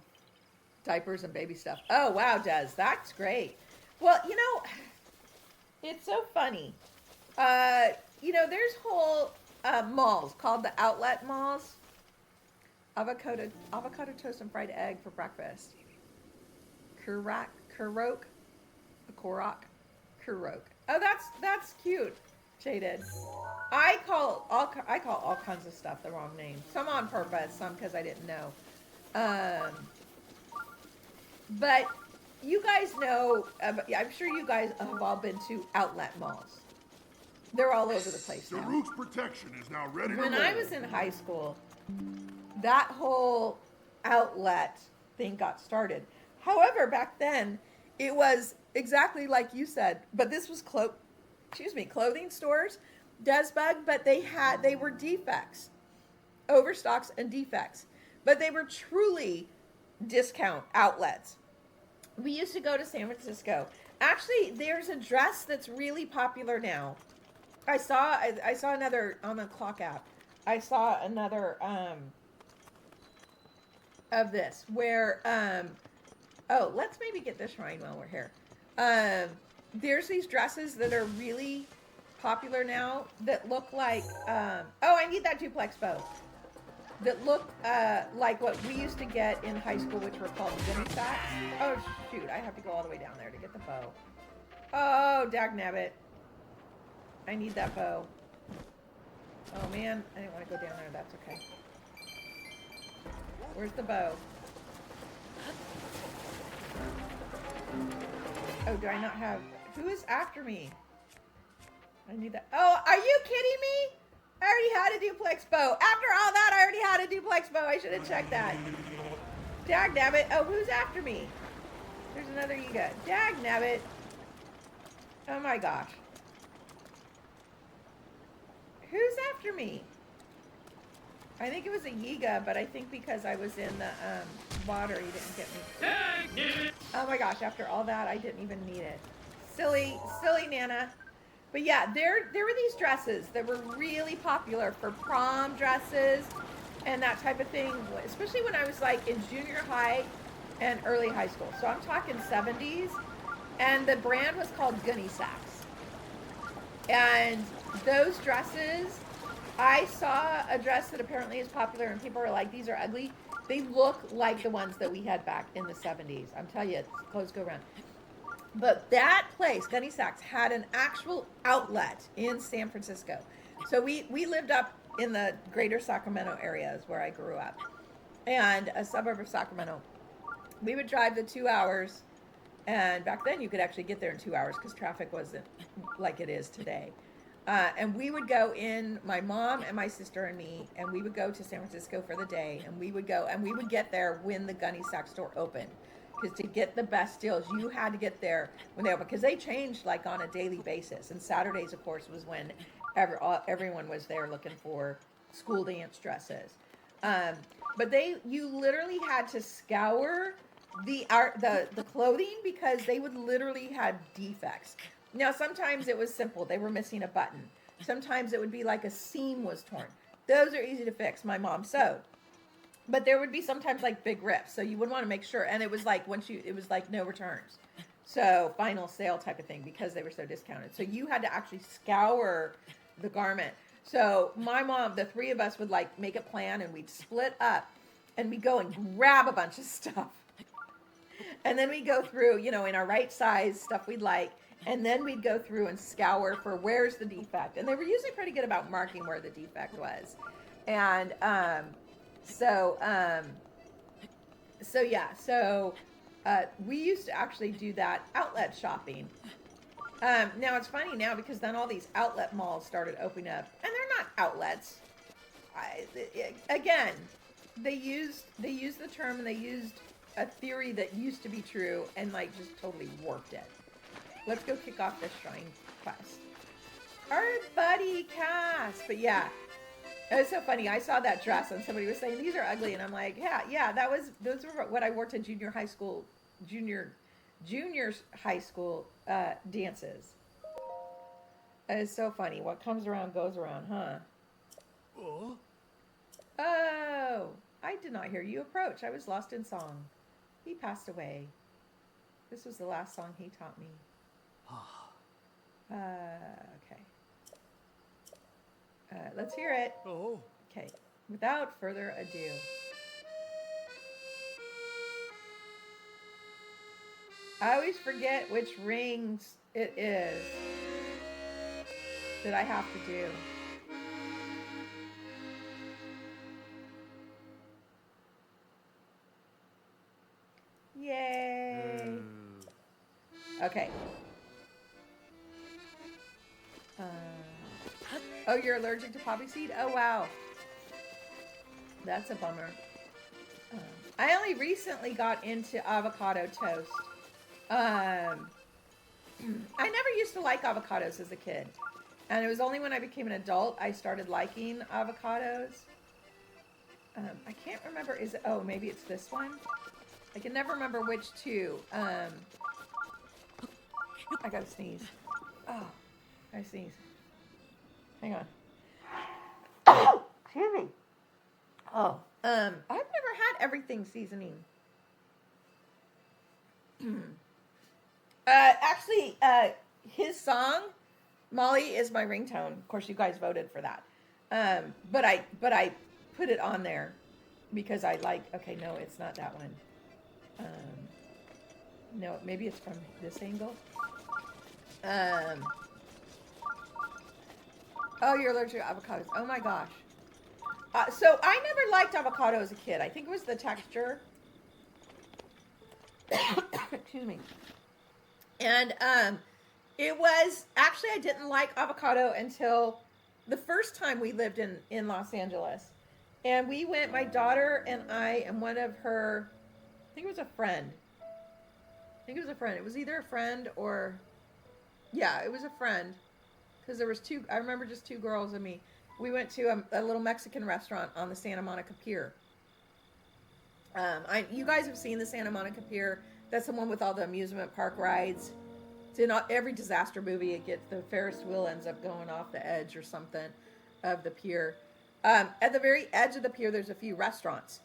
Diapers and baby stuff. Oh, wow, Des. That's great. Well, it's so funny. There's whole malls called the outlet malls. Avocado toast and fried egg for breakfast. Kurok. Oh, that's cute. Shaded. I call all kinds of stuff the wrong name. Some on purpose, some because I didn't know. But you guys know, I'm sure you guys have all been to outlet malls. They're all over the place now. Daruk's protection is now ready to When roll. I was in high school, that whole outlet thing got started. However, back then, it was exactly like you said, but this was clothing stores, Desbug, but they were defects, overstocks and defects, but they were truly discount outlets. We used to go to San Francisco. Actually, there's a dress that's really popular now. I saw another on the clock app. I saw another of this where let's maybe get this shrine while we're here. There's these dresses that are really popular now that look like I need that duplex bow. That look like what we used to get in high school, which were called gunny sacks. Oh shoot, I have to go all the way down there to get the bow. Oh, dagnabbit. I need that bow. Oh man, I didn't want to go down there. That's okay. Where's the bow? Oh, do I not have... Who is after me? I need that. Oh, are you kidding me? I already had a duplex bow. After all that, I already had a duplex bow. I should have checked that. Dag nabbit. Oh, who's after me? There's another Yiga. Dag nabbit. Oh my gosh. Who's after me? I think it was a Yiga, but I think because I was in the water, he didn't get me. Oh my gosh, after all that, I didn't even need it. Silly, silly Nana. But yeah, there were these dresses that were really popular for prom dresses and that type of thing, especially when I was like in junior high and early high school. So I'm talking 70s, and the brand was called Gunny Sacks. And those dresses, I saw a dress that apparently is popular and people are like, these are ugly. They look like the ones that we had back in the 70s. I'm telling you, clothes go around. But that place, Gunny Sacks, had an actual outlet in San Francisco. So we lived up in the greater Sacramento area is where I grew up. And a suburb of Sacramento. We would drive the 2 hours. And back then you could actually get there in 2 hours because traffic wasn't like it is today. And we would go in, my mom and my sister and me, and we would go to San Francisco for the day. And we would go, and we would get there when the Gunny Sack store opened. Because to get the best deals, you had to get there when they opened. Because they changed like on a daily basis. And Saturdays, of course, was when everyone was there looking for school dance dresses. But you literally had to scour the clothing because they would literally have defects. Now, sometimes it was simple. They were missing a button. Sometimes it would be like a seam was torn. Those are easy to fix. My mom sewed. But there would be sometimes like big rips. So you would want to make sure. And it was like it was like no returns. So final sale type of thing because they were so discounted. So you had to actually scour the garment. So my mom, the three of us would like make a plan and we'd split up and we'd go and grab a bunch of stuff. And then we'd go through, in our right size stuff we'd like. And then we'd go through and scour for where's the defect. And they were usually pretty good about marking where the defect was. And so we used to actually do that outlet shopping. Now it's funny now because then all these outlet malls started opening up, and they're not outlets. Again, they used the term and they used a theory that used to be true and like just totally warped it. Let's go kick off this shrine quest. Our buddy Cass, but yeah. It was so funny. I saw that dress and somebody was saying these are ugly, and I'm like, yeah, those were what I wore to junior high school dances. It is so funny. What comes around goes around, huh? Oh, I did not hear you approach. I was lost in song. He passed away. This was the last song he taught me. Okay. Let's hear it. Oh. Okay. Without further ado. I always forget which rings it is that I have to do. Yay. Okay. Oh, you're allergic to poppy seed? Oh, wow. That's a bummer. I only recently got into avocado toast. I never used to like avocados as a kid. And it was only when I became an adult I started liking avocados. I can't remember. Maybe it's this one? I can never remember which two. I gotta sneeze. Oh, I sneeze. Hang on. Excuse me. Oh, I've never had everything seasoning. Actually, his song, Molly, is my ringtone. Of course, you guys voted for that. But I put it on there because I like. Okay, no, it's not that one. No, maybe it's from this angle. Oh, you're allergic to avocados. Oh my gosh. So I never liked avocado as a kid. I think it was the texture. Excuse me. And it was actually I didn't like avocado until the first time we lived in Los Angeles, and we went. My daughter and I and one of her, I think it was a friend. I think it was a friend. It was either a friend or, yeah, it was a friend, because there was two. I remember just two girls and me. We went to a little Mexican restaurant on the Santa Monica Pier. You guys have seen the Santa Monica Pier. That's the one with all the amusement park rides. It's in every disaster movie. It gets the Ferris wheel ends up going off the edge or something of the pier. At the very edge of the pier, there's a few restaurants,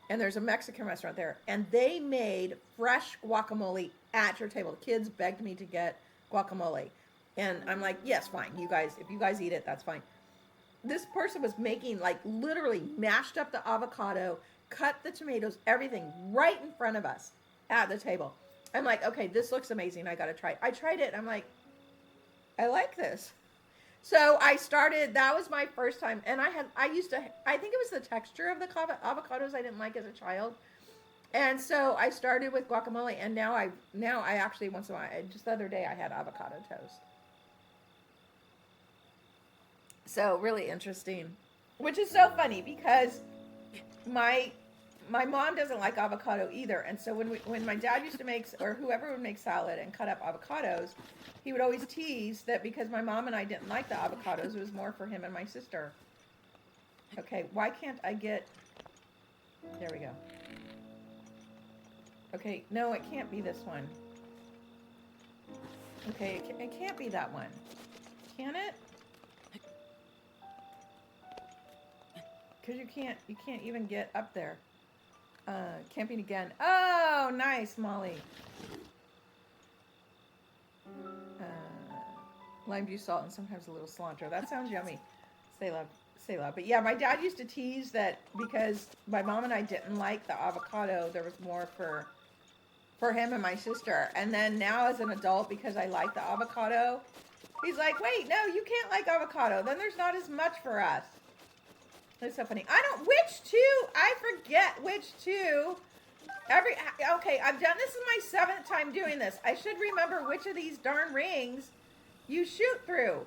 and there's a Mexican restaurant there, and they made fresh guacamole at your table. The kids begged me to get guacamole, and I'm like, yes, fine. You guys, if you guys eat it, that's fine. This person was making, like, literally mashed up the avocado, cut the tomatoes, everything right in front of us at the table. I'm like, okay, this looks amazing. I got to try it. I tried it. I'm like, I like this. So I started, that was my first time. And I think it was the texture of the avocados I didn't like as a child. And so I started with guacamole, and now I actually, once in a while, just the other day I had avocado toast. So really interesting, which is so funny because my mom doesn't like avocado either. And so when my dad used to make, or whoever would make salad and cut up avocados, he would always tease that because my mom and I didn't like the avocados, it was more for him and my sister. Okay, why can't I get, there we go. Okay, no, it can't be this one. Okay, it can't be that one. Can it? Because you can't even get up there. Camping again. Oh, nice, Molly. Lime juice, salt, and sometimes a little cilantro. That sounds yummy. Say love. Say love. But yeah, my dad used to tease that because my mom and I didn't like the avocado, there was more for him and my sister. And then now as an adult, because I like the avocado, he's like, wait, no, you can't like avocado. Then there's not as much for us. That's so funny. Which two? I forget which two. Okay, I've done this. Is my 7th time doing this. I should remember which of these darn rings you shoot through.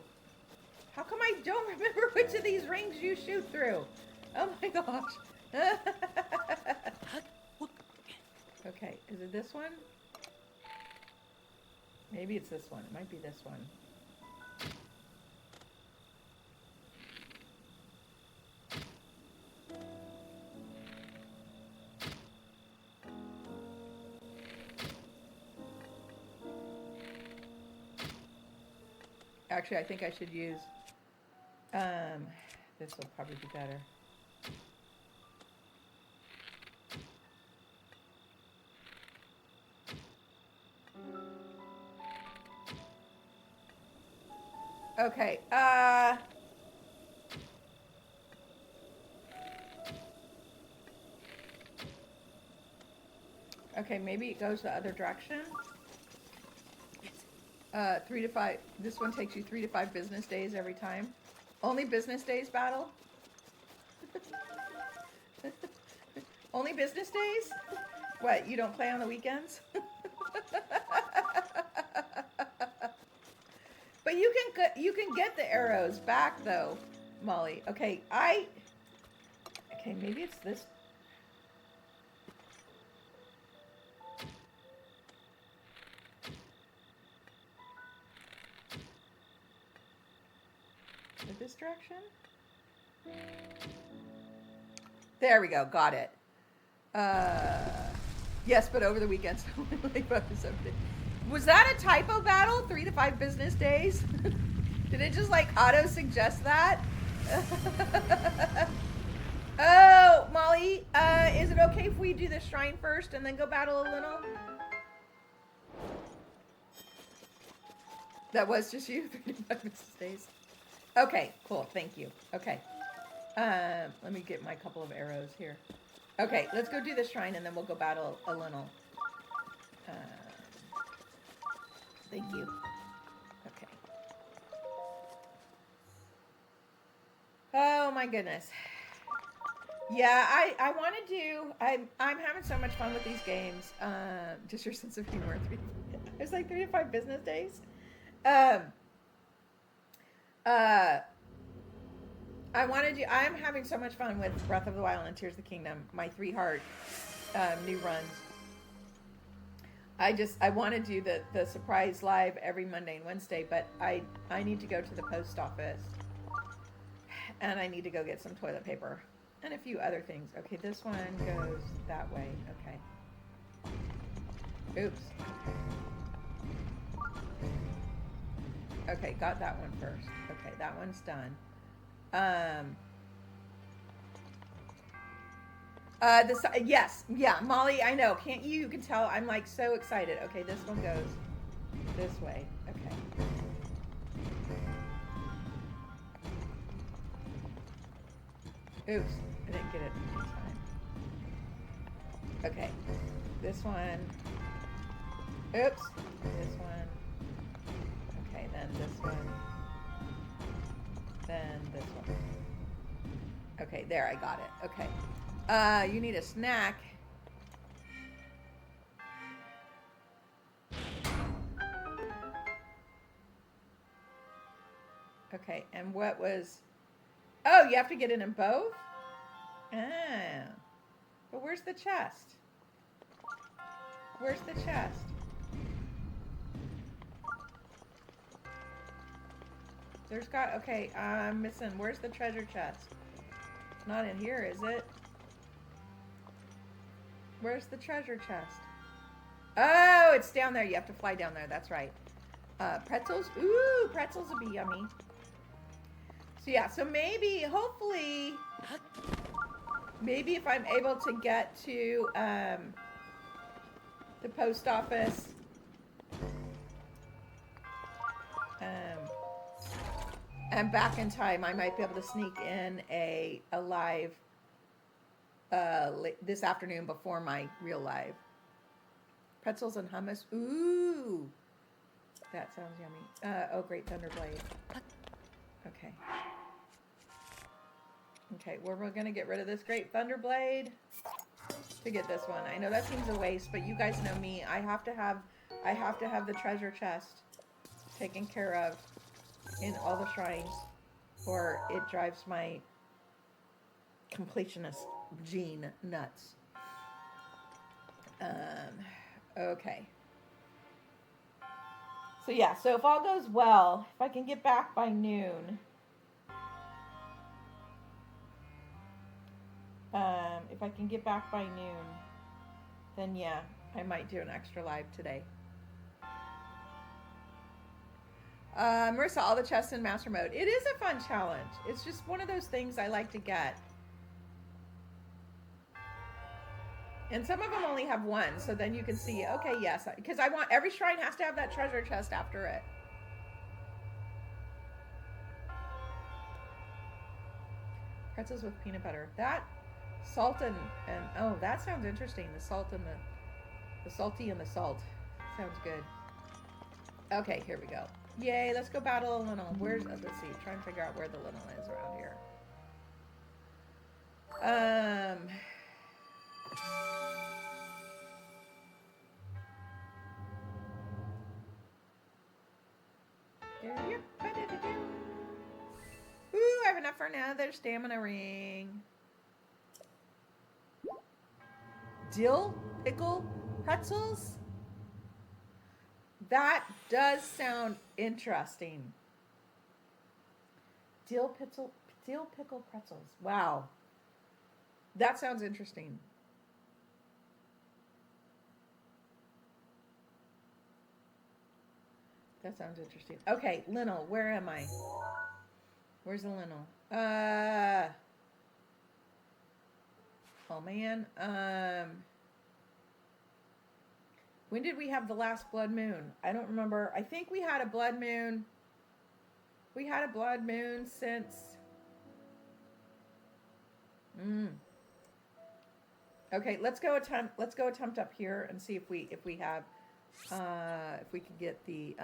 How come I don't remember which of these rings you shoot through? Oh my gosh. Okay, is it this one? Maybe it's this one. It might be this one. Actually, I think I should use, this will probably be better. Okay, okay, maybe it goes the other direction. 3 to 5. This one takes you 3 to 5 business days every time. Only business days, Battle? Only business days? What, you don't play on the weekends? But you can get the arrows back though, Molly. Okay, okay, maybe it's this. This direction? There we go, got it. Yes, but over the weekends. Was that a typo, Battle? 3 to 5 business days? Did it just like auto suggest that? Oh, Molly, is it okay if we do the shrine first and then go battle a little? That was just you, 3 to 5 business days. Okay, cool. Thank you. Okay. Let me get my couple of arrows here. Okay, let's go do the shrine and then we'll go battle a little. Thank you. Okay. Oh my goodness. Yeah, I want to do. I'm having so much fun with these games. Just your sense of humor. There's like 3 to 5 business days. Um. I want to do. I'm having so much fun with Breath of the Wild and Tears of the Kingdom. My 3 heart new runs. I want to do the surprise live every Monday and Wednesday, but I need to go to the post office, and I need to go get some toilet paper and a few other things. Okay, this one goes that way. Okay. Oops. Okay, got that one first. Okay, that one's done. Yes, yeah, Molly, I know. Can't you? You can tell I'm like so excited. Okay, this one goes this way. Okay. Oops, I didn't get it this time. Okay, this one. Oops, this one. Okay, then this one. Then this one. Okay, there, I got it. Okay. You need a snack. Okay, and what was... Oh, you have to get it in both? Ah. But where's the chest? Where's the chest? There's got... Okay, I'm missing... Where's the treasure chest? Not in here, is it? Where's the treasure chest? Oh, it's down there. You have to fly down there. That's right. Pretzels? Ooh, pretzels would be yummy. So yeah, so maybe, hopefully, maybe if I'm able to get to the post office and back in time, I might be able to sneak in a live this afternoon before my real live. Pretzels and hummus. Ooh, that sounds yummy. Oh, great Thunderblade. Okay. Okay, we're going to get rid of this great Thunderblade to get this one. I know that seems a waste, but you guys know me. I have to have the treasure chest taken care of in all the shrines, or it drives my completionist gene nuts. Okay. So yeah, so if all goes well, if I can get back by noon, then yeah, I might do an extra live today. Marissa, all the chests in master mode. It is a fun challenge. It's just one of those things I like to get. And some of them only have one, so then you can see, okay, yes, because I want, every shrine has to have that treasure chest after it. Pretzels with peanut butter. That, salt and oh, that sounds interesting. The salt and the salty and the salt. Sounds good. Okay, here we go. Yay, let's go battle a Linnell. Where's, let's see, try and figure out where the Linnell is around here. Ooh, I have enough for another stamina ring. Dill pickle pretzels? That does sound interesting. Dill pickle pretzels. Wow. That sounds interesting. That sounds interesting. Okay, Linnell, where am I? Where's the Linnell? Oh man. When did we have the last blood moon? I don't remember. I think we had a blood moon. We had a blood moon since. Okay, let's go attempt up here and see if we have if we can get the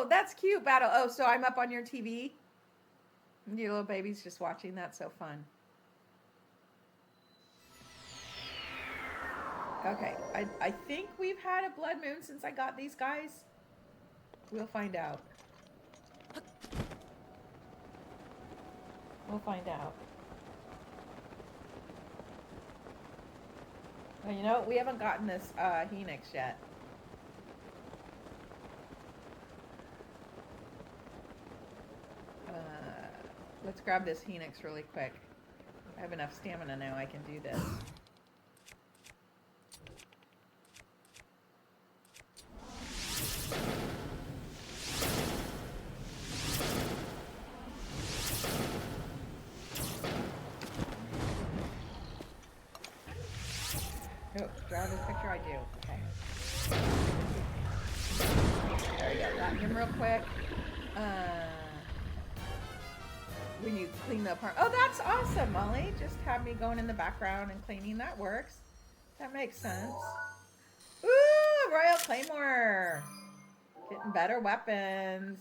Oh, that's cute, Battle. Oh, so I'm up on your TV? Your little baby's just watching. That's so fun. Okay, I think we've had a blood moon since I got these guys. We'll find out. We'll find out. Well, you know, we haven't gotten this Phoenix yet. Let's grab this Phoenix really quick. I have enough stamina now, I can do this. Oh, do I have this picture? I do. Okay. There we go. Got him real quick. When you clean the apartment. Oh, that's awesome, Molly. Just have me going in the background and cleaning. That works. That makes sense. Ooh, Royal Claymore. Getting better weapons.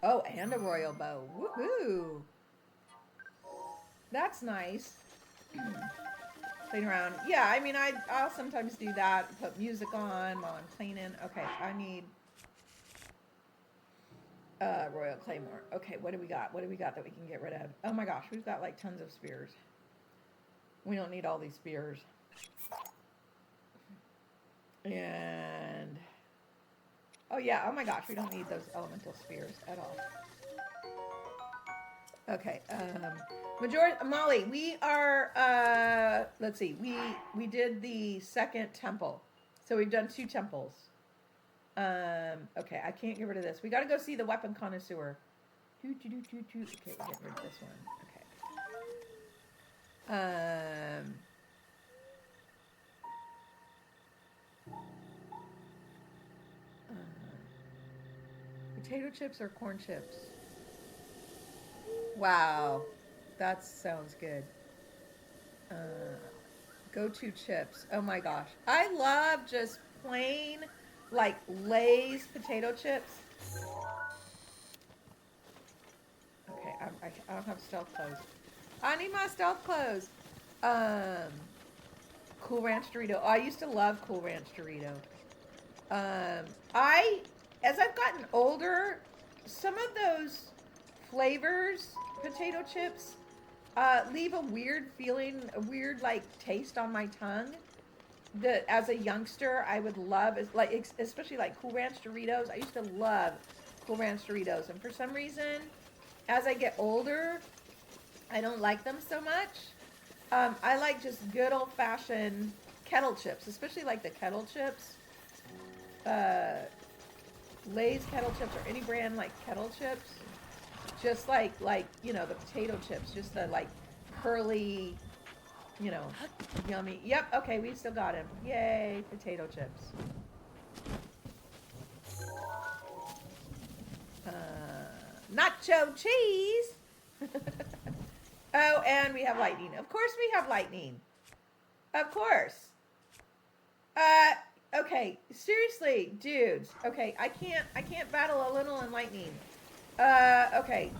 Oh, and a Royal Bow. Woohoo. That's nice. Clean around. Yeah, I mean, I'll sometimes do that. Put music on while I'm cleaning. Okay, I need Royal Claymore. Okay, what do we got? What do we got that we can get rid of? Oh my gosh, we've got like tons of spears. We don't need all these spears. And oh yeah, oh my gosh, we don't need those elemental spears at all. Okay, Molly, we are, let's see, we did the second temple. So we've done 2 temples. Okay, I can't get rid of this. We gotta go see the weapon connoisseur. Okay, we're getting rid of this one. Okay. Potato chips or corn chips? Wow, that sounds good. Go-to chips. Oh my gosh. I love just plain, like, Lay's potato chips. Okay, I don't have stealth clothes. I need my stealth clothes. Cool Ranch Dorito. Oh, I used to love Cool Ranch Dorito. As I've gotten older, some of those flavors, potato chips, leave a weird feeling, a weird like taste on my tongue. That as a youngster I would love, like especially like Cool Ranch Doritos. I used to love Cool Ranch Doritos, and for some reason, as I get older, I don't like them so much. I like just good old-fashioned kettle chips, especially like the kettle chips. Lay's kettle chips or any brand like kettle chips. Just like, you know, the potato chips, just the like curly, you know, yummy. Yep, okay, we still got him. Yay, potato chips. Nacho cheese. Oh, and we have lightning. Of course we have lightning. Of course. Okay, seriously, dudes. Okay, I can't battle a little and lightning. Okay.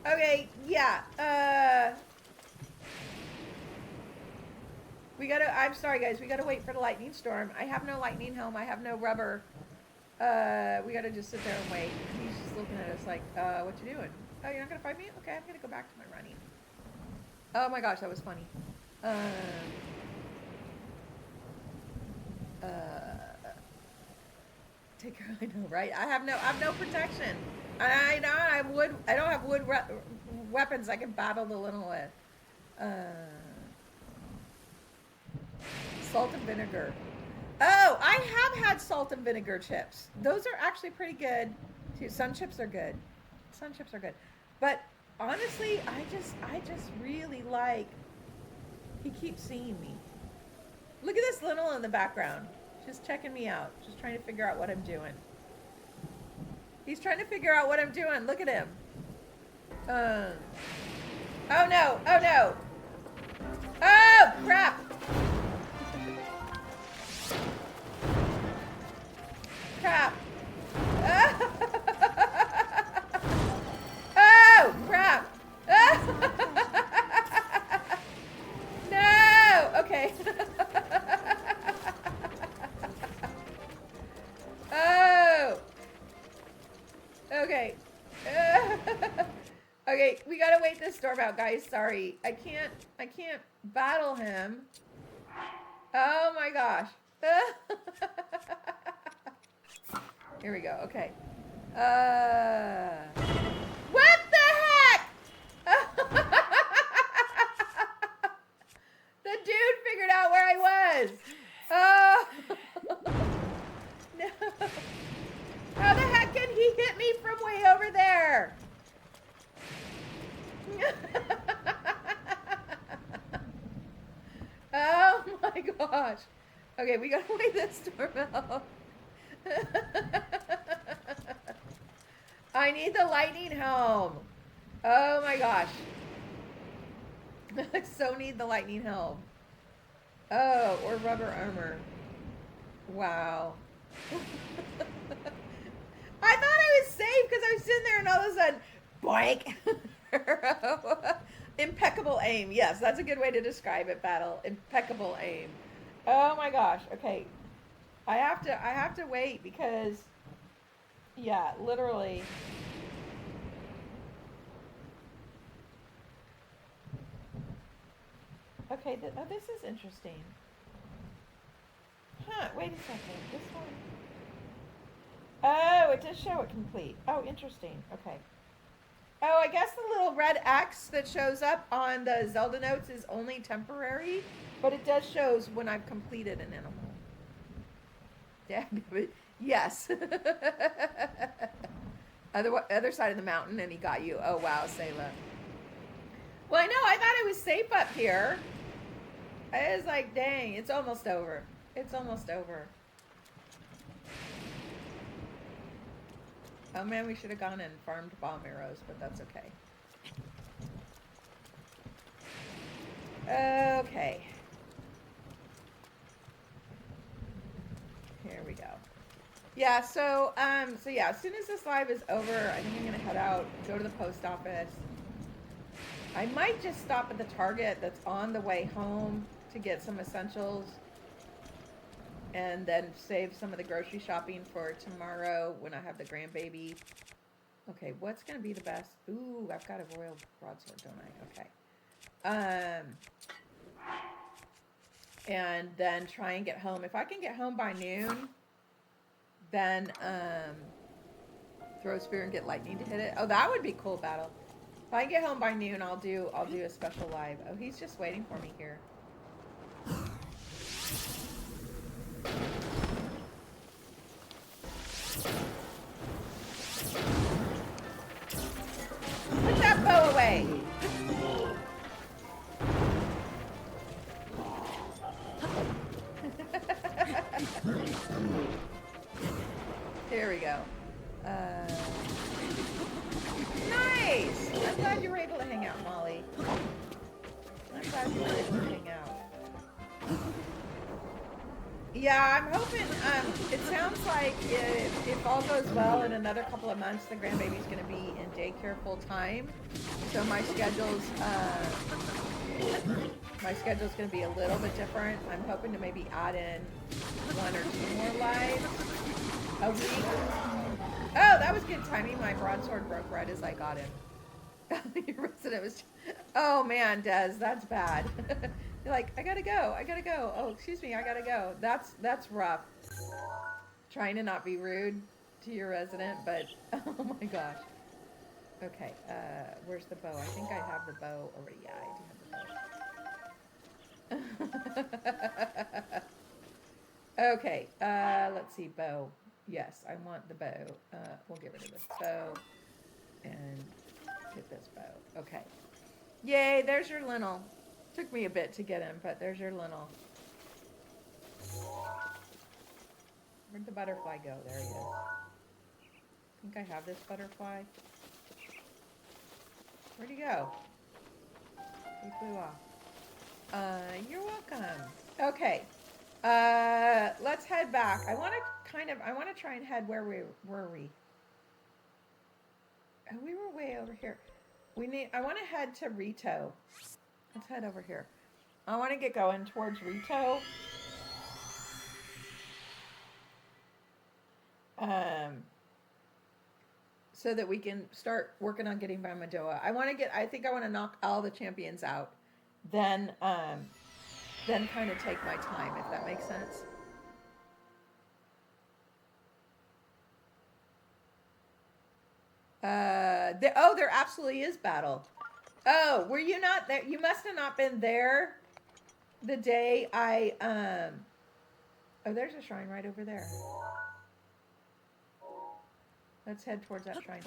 Okay, yeah. I'm sorry guys, we gotta wait for the lightning storm. I have no lightning helm, I have no rubber. We gotta just sit there and wait. He's just looking at us like, what you doing? Oh, you're not gonna fight me? Okay, I'm gonna go back to my running. Oh my gosh, that was funny. Take care, I know, right? I have no protection. I don't have wood weapons I can battle the little with. Salt and vinegar. Oh, I have had salt and vinegar chips. Those are actually pretty good too. Sun chips are good. Sun chips are good. But honestly, I just really like, he keeps seeing me. Look at this little in the background. Just checking me out. Just trying to figure out what I'm doing. He's trying to figure out what I'm doing. Look at him. Oh no. Oh no. Oh crap. Okay. Okay, we gotta wait this storm out, guys. Sorry. I can't battle him. Oh my gosh. Here we go. Okay. What the heck? The dude figured out where I was. Oh. No. How the heck can he hit me from way over there? Oh my gosh. Okay, we gotta wait this storm out. I need the lightning helm. Oh my gosh. I so need the lightning helm. Oh, or rubber armor. Wow. I thought I was safe because I was sitting there and all of a sudden, boink. Impeccable aim. Yes, that's a good way to describe it, Battle. Impeccable aim. Oh my gosh. Okay. I have to wait because, yeah, literally. Okay, this is interesting. Huh, wait a second. This one. Oh, it does show it complete. Oh, interesting. Okay. Oh, I guess the little red X that shows up on the Zelda notes is only temporary, but it does shows when I've completed an animal. Yeah, yes. Other side of the mountain, and he got you. Oh, wow, Sayla. Well, I know. I thought I was safe up here. I was like, dang, it's almost over. It's almost over. Oh, man, we should have gone and farmed bomb arrows, but that's okay. Okay. Here we go. Yeah, so yeah, as soon as this live is over, I think I'm gonna head out, go to the post office. I might just stop at the Target that's on the way home to get some essentials, and then save some of the grocery shopping for tomorrow when I have the grandbaby. Okay, what's gonna be the best? Ooh, I've got a royal broadsword, don't I? Okay. And then try and get home. If I can get home by noon, then throw a spear and get lightning to hit it. Oh, that would be cool, Battle. If I get home by noon, I'll do a special live. Oh, he's just waiting for me here. Put that bow away. There we go. Nice! I'm glad you were able to hang out, Molly. I'm glad you were able to hang out. Yeah, I'm hoping, it sounds like if all goes well, in another couple of months, the grandbaby's going to be in daycare full time. So my schedule's going to be a little bit different. I'm hoping to maybe add in 1 or 2 more lives a week. Oh, that was good timing. My broadsword broke right as I got him. Your resident was... Oh, man, Des, that's bad. You're like, I gotta go. Oh, excuse me, I gotta go. That's rough. Trying to not be rude to your resident, but... Oh, my gosh. Okay, where's the bow? I think I have the bow already. Yeah, I do have the bow. Okay, let's see, bow. Yes, I want the bow. We'll get rid of this bow and get this bow. Okay. Yay, there's your Linnell. Took me a bit to get him, but there's your Linnell. Where'd the butterfly go? There he is. I think I have this butterfly. Where'd he go? He flew off. You're welcome. Okay. Let's head back. I want to try and head where we were. We were way over here. I want to head to Rito. Let's head over here. I want to get going towards Rito. so that we can start working on getting Vamadoa. I think I want to knock all the champions out, then kind of take my time, if that makes sense. There absolutely is battle. Oh, were you not there? You must have not been there the day I, oh, there's a shrine right over there. Let's head towards that shrine.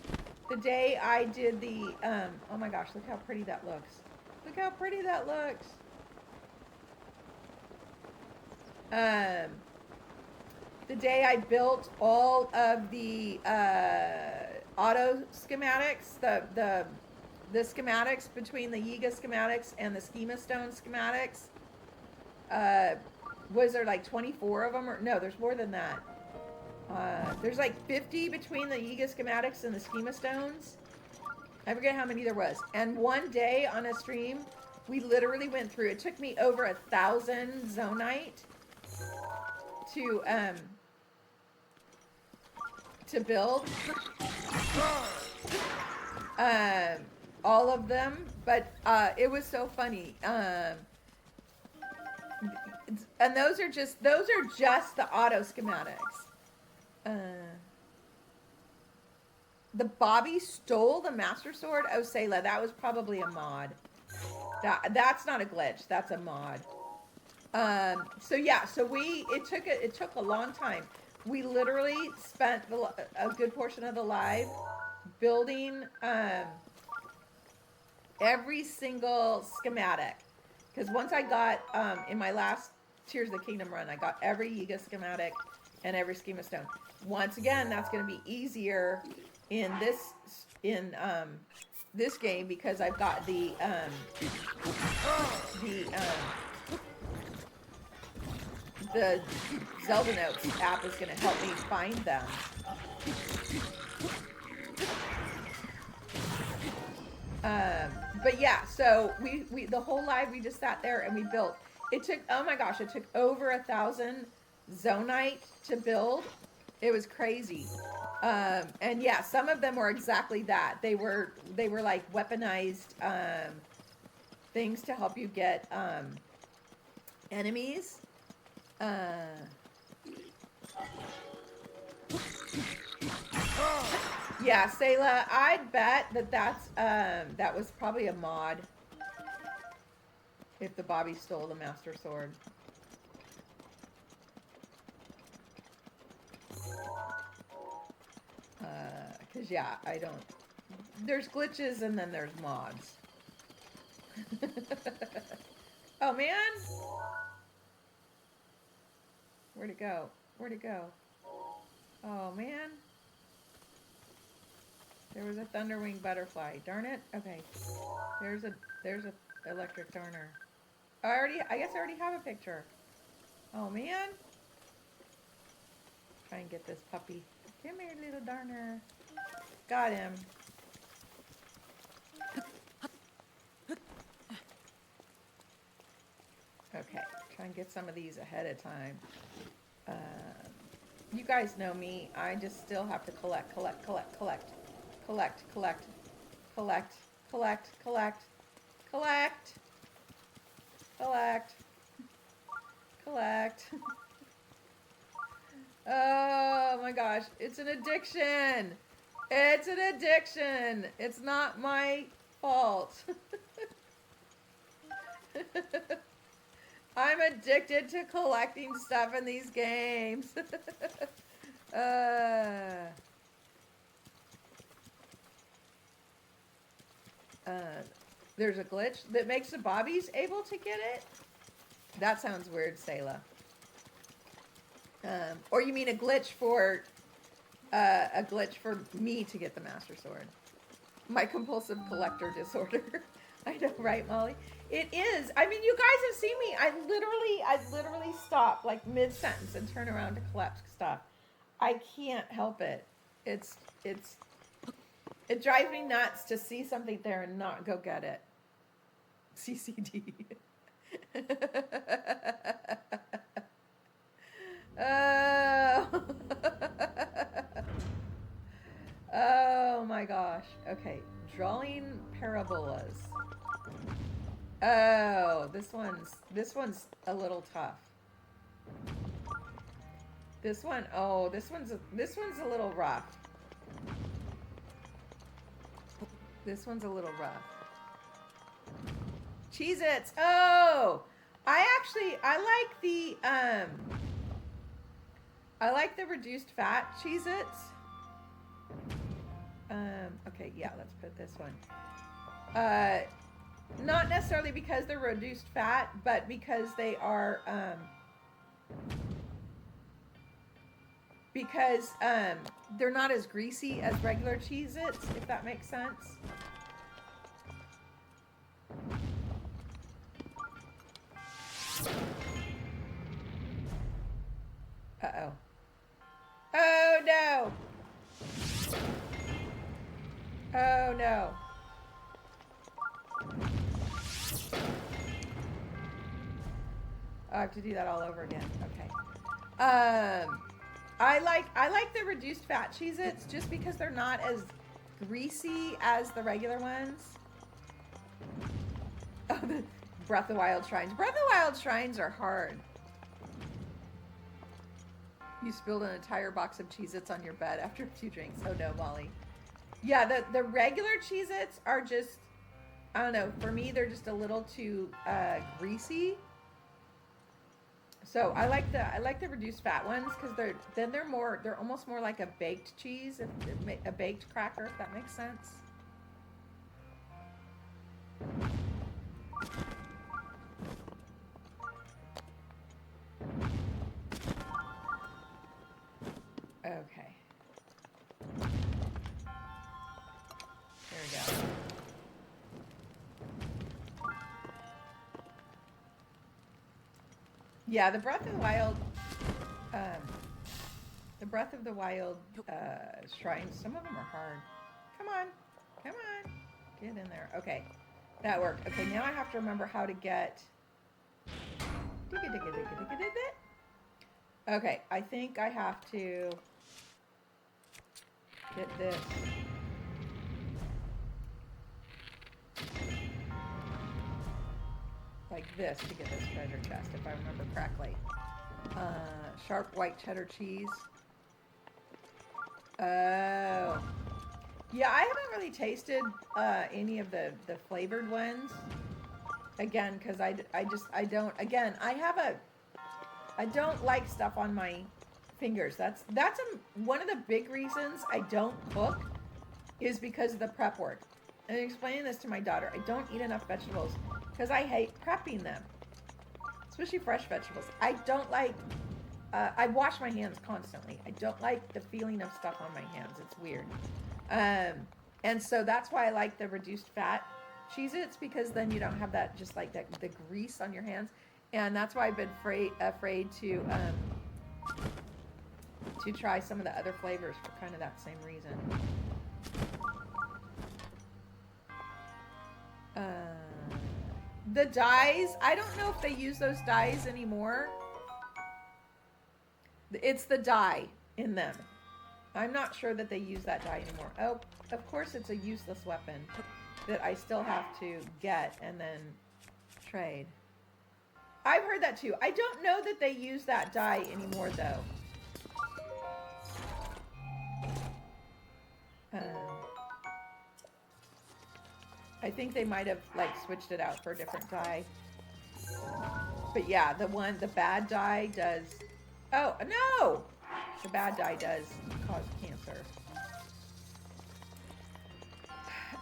The day I did the, oh my gosh, look how pretty that looks. Look how pretty that looks. The day I built all of the auto schematics, the schematics between the Yiga schematics and the Schema Stone schematics. Was there like 24 of them? Or no, there's more than that. There's like 50 between the Yiga schematics and the Schema Stones. I forget how many there was. And one day on a stream, we literally went through. It took me over 1,000 Zonite to build all of them, but it was so funny. And those are just the auto schematics. The Bobby stole the Master Sword. Oh, Sayla, that was probably a mod. That's not a glitch. That's a mod. So yeah, it took a long time. We literally spent a good portion of the live building every single schematic. Because once I got, in my last Tears of the Kingdom run, I got every Yiga schematic and every Schema Stone. Once again, that's going to be easier in this game because I've got the Zelda Notes app is going to help me find them. But yeah, so we the whole live we just sat there and we built. It took, oh my gosh, it took over 1,000 Zonite to build. It was crazy. And yeah, some of them were exactly that. They were like weaponized things to help you get enemies. Yeah, Sayla, I'd bet that was probably a mod. If the Bobby stole the Master Sword. Cause yeah, I don't. There's glitches and then there's mods. Oh man! Where'd it go? Where'd it go? Oh man! There was a Thunderwing butterfly. Darn it! Okay, there's a electric darner. I guess I already have a picture. Oh man! Try and get this puppy. Come here, little darner. Got him. Okay, try and get some of these ahead of time. You guys know me. I just still have to collect. Oh my gosh, it's an addiction. It's an addiction. It's not my fault. I'm addicted to collecting stuff in these games. There's a glitch that makes the Bobbies able to get it? That sounds weird, Sayla. Or you mean a glitch for me to get the Master Sword? My compulsive collector disorder. I know, right, Molly? It is. I mean, you guys have seen me. I literally stop like mid-sentence and turn around to collect stuff. I can't help it. It drives me nuts to see something there and not go get it. CCD. Oh. Oh Oh my gosh. Okay, drawing parabolas. Oh, this one's a little tough. This one's a little rough. This one's a little rough. Cheez-Its. Oh, I like the reduced fat Cheez-Its. Okay, yeah, let's put this one. Not necessarily because they're reduced fat, but because they are, they're not as greasy as regular Cheez-Its, if that makes sense. Uh-oh. Oh, no! Oh, no. I have to do that all over again. Okay. I like the reduced fat Cheez-Its just because they're not as greasy as the regular ones. Oh, the Breath of the Wild shrines. Breath of the Wild shrines are hard. You spilled an entire box of Cheez-Its on your bed after a few drinks. Oh no, Molly. Yeah, the regular Cheez-Its are just, I don't know, for me they're just a little too greasy. So I like the reduced fat ones because they're almost more like a baked cheese, a baked cracker, if that makes sense. Okay. There we go. Yeah, the Breath of the Wild shrines, some of them are hard. Come on. Get in there. Okay, that worked. Okay, now I have to remember how to get... Okay, I think I have to get this. Like this to get this treasure chest, if I remember correctly. Sharp white cheddar cheese. Oh. Yeah, I haven't really tasted any of the flavored ones. Again, because I don't like stuff on my fingers. That's one of the big reasons I don't cook is because of the prep work. And I'm explaining this to my daughter. I don't eat enough vegetables because I hate prepping them, especially fresh vegetables. I don't like, I wash my hands constantly. I don't like the feeling of stuff on my hands. It's weird. And so that's why I like the reduced fat Cheez-Its, because then you don't have that, just like that, the grease on your hands. And that's why I've been afraid to try some of the other flavors for kind of that same reason. The dyes, I don't know if they use those dyes anymore. It's the dye in them. I'm not sure that they use that dye anymore. Oh, of course it's a useless weapon that I still have to get and then trade. I've heard that too. I don't know that they use that dye anymore though. I think they might have like switched it out for a different dye. But yeah, the bad dye does... Oh, no! The bad dye does cause cancer.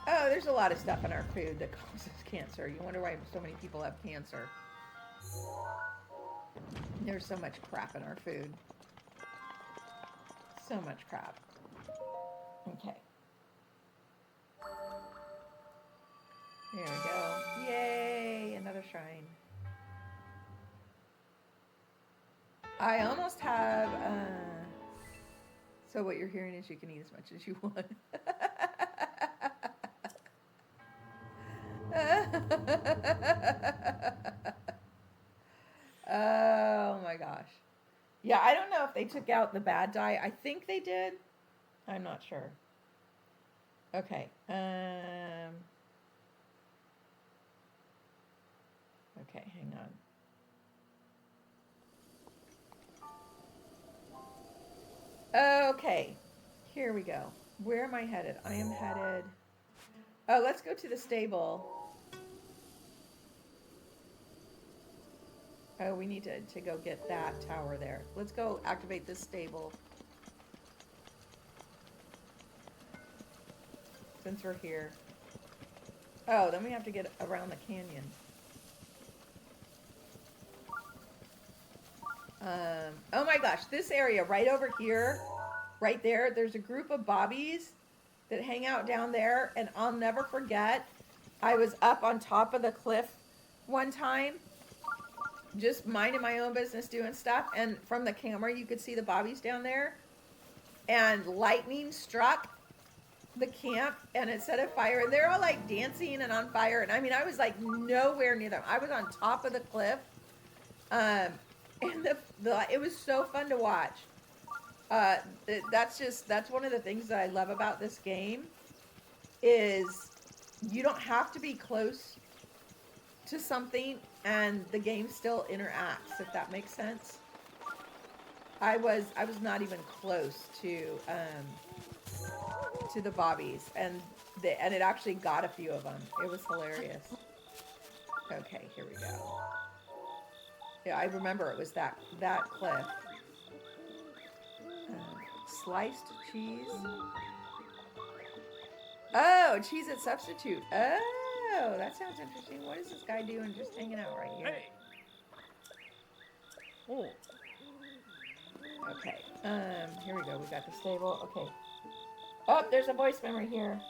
Oh, there's a lot of stuff in our food that causes cancer. You wonder why so many people have cancer. There's so much crap in our food. So much crap. Okay. There we go. Yay! Another shrine. I almost have... So what you're hearing is you can eat as much as you want. Oh my gosh. Yeah, I don't know if they took out the bad dye. I think they did. I'm not sure. Okay. Okay, hang on. Okay. Here we go. Where am I headed? I am headed... Oh, let's go to the stable. Oh, we need to go get that tower there. Let's go activate this stable. Since we're here. Oh, then we have to get around the canyon. Oh my gosh, this area right over here, right there, there's a group of bobbies that hang out down there, and I'll never forget, I was up on top of the cliff one time, just minding my own business doing stuff, and from the camera you could see the bobbies down there, and lightning struck the camp and it set a fire, and they're all like dancing and on fire, and I mean I was like nowhere near them. I was on top of the cliff, and it was so fun to watch. That's one of the things that I love about this game, is you don't have to be close to something and the game still interacts, if that makes sense. I was not even close to the bobbies, and it actually got a few of them. It was hilarious. Okay, here we go. Yeah, I remember it was that cliff. Sliced cheese. Oh, cheese at substitute. Oh, that sounds interesting. What is this guy doing just hanging out right here? Hey. Oh. Okay. Here we go. We got the stable. Okay. Oh, there's a voice memory here.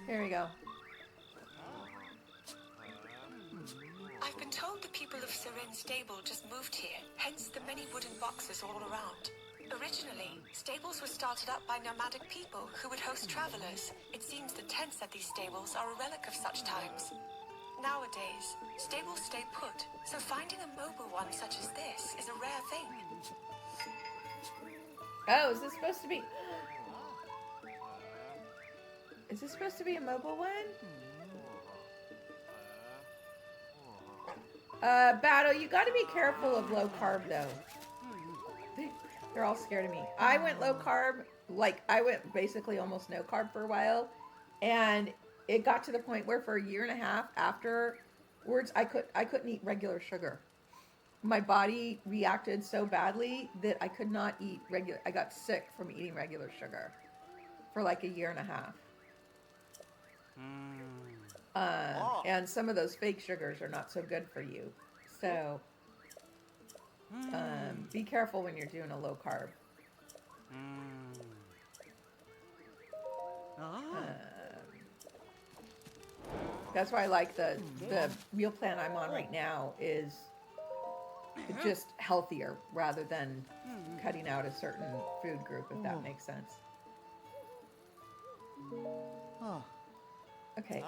Here we go. I've been told the people of Seren Stable just moved here, hence the many wooden boxes all around. Originally, stables were started up by nomadic people who would host travelers. It seems the tents at these stables are a relic of such times. Nowadays, stables stay put, so finding a mobile one such as this is a rare thing. Oh, is this supposed to be... Is this supposed to be a mobile one? Battle, you gotta be careful of low carb, though. They're all scared of me. I went low carb, like, I went basically almost no carb for a while, and it got to the point where for a year and a half afterwards, I couldn't eat regular sugar. My body reacted so badly that I could not eat regular... I got sick from eating regular sugar for like a year and a half. And some of those fake sugars are not so good for you. So, be careful when you're doing a low carb. That's why I like the meal plan I'm on right now is just healthier rather than cutting out a certain food group, if that makes sense. Okay.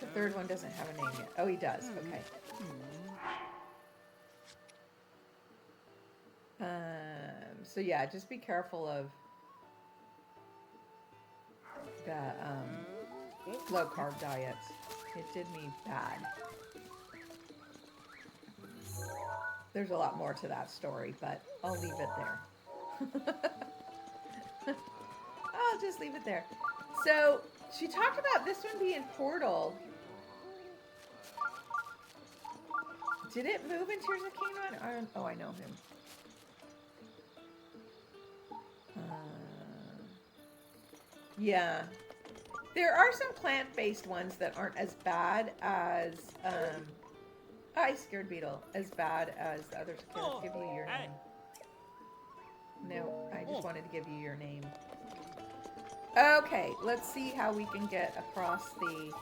The third one doesn't have a name yet. Oh, he does. Okay. So yeah, just be careful of the low carb diets. It did me bad. There's a lot more to that story, but I'll leave it there. I'll just leave it there. So she talked about this one being Portal. Did it move in Tears of the Kingdom? Oh, I know him. Yeah. There are some plant-based ones that aren't as bad as... Hi, Scared Beetle. As bad as the others. Okay, let's give you your name. No, I just wanted to give you your name. Okay, let's see how we can get across the...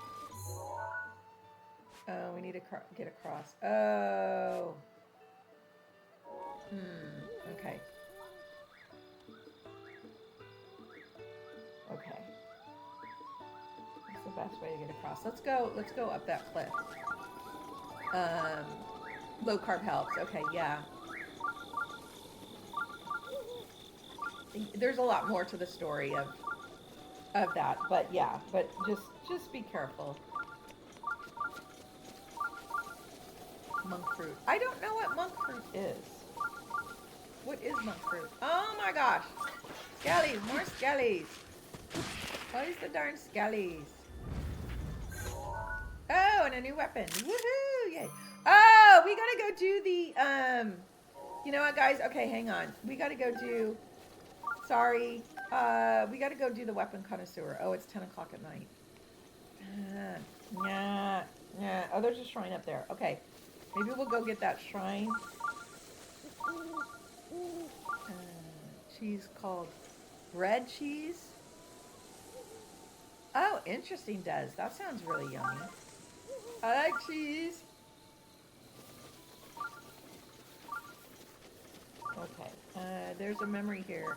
Oh, we need to get across. Oh. Okay. Okay. That's the best way to get across. Let's go up that cliff. Low carb helps. Okay, yeah. There's a lot more to the story of that, but yeah, but just be careful. Monk fruit. I don't know what monk fruit is. What is monk fruit? Oh my gosh. Skellies, more skellies. What is the darn skellies? Oh, and a new weapon. Woohoo! Yay. Oh, we gotta go do the, you know what, guys? Okay, hang on. We gotta go do, sorry. We gotta go do the weapon connoisseur. Oh, it's 10 o'clock at night. Yeah. Oh, there's a shrine up there. Okay. Maybe we'll go get that shrine. Cheese called bread cheese. Oh, interesting, Des. That sounds really yummy. I like cheese. Okay. There's a memory here.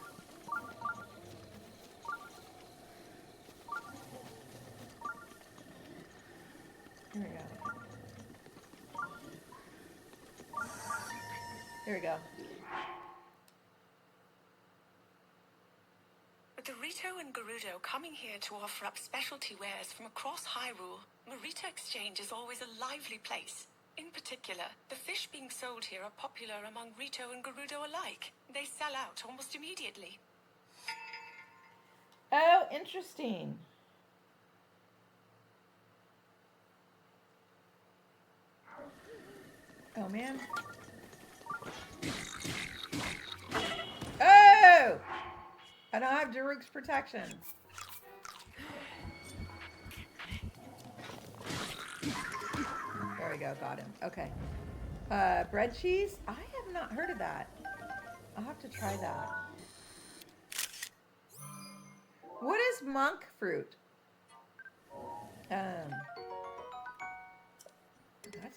Here we go. Here we go. With the Rito and Gerudo coming here to offer up specialty wares from across Hyrule, Marita Exchange is always a lively place. In particular, the fish being sold here are popular among Rito and Gerudo alike. They sell out almost immediately. Oh, interesting. Oh, man. Oh! I don't have Daruk's protection. There we go, got him. Okay. Bread cheese? I have not heard of that. I'll have to try that. What is monk fruit? That's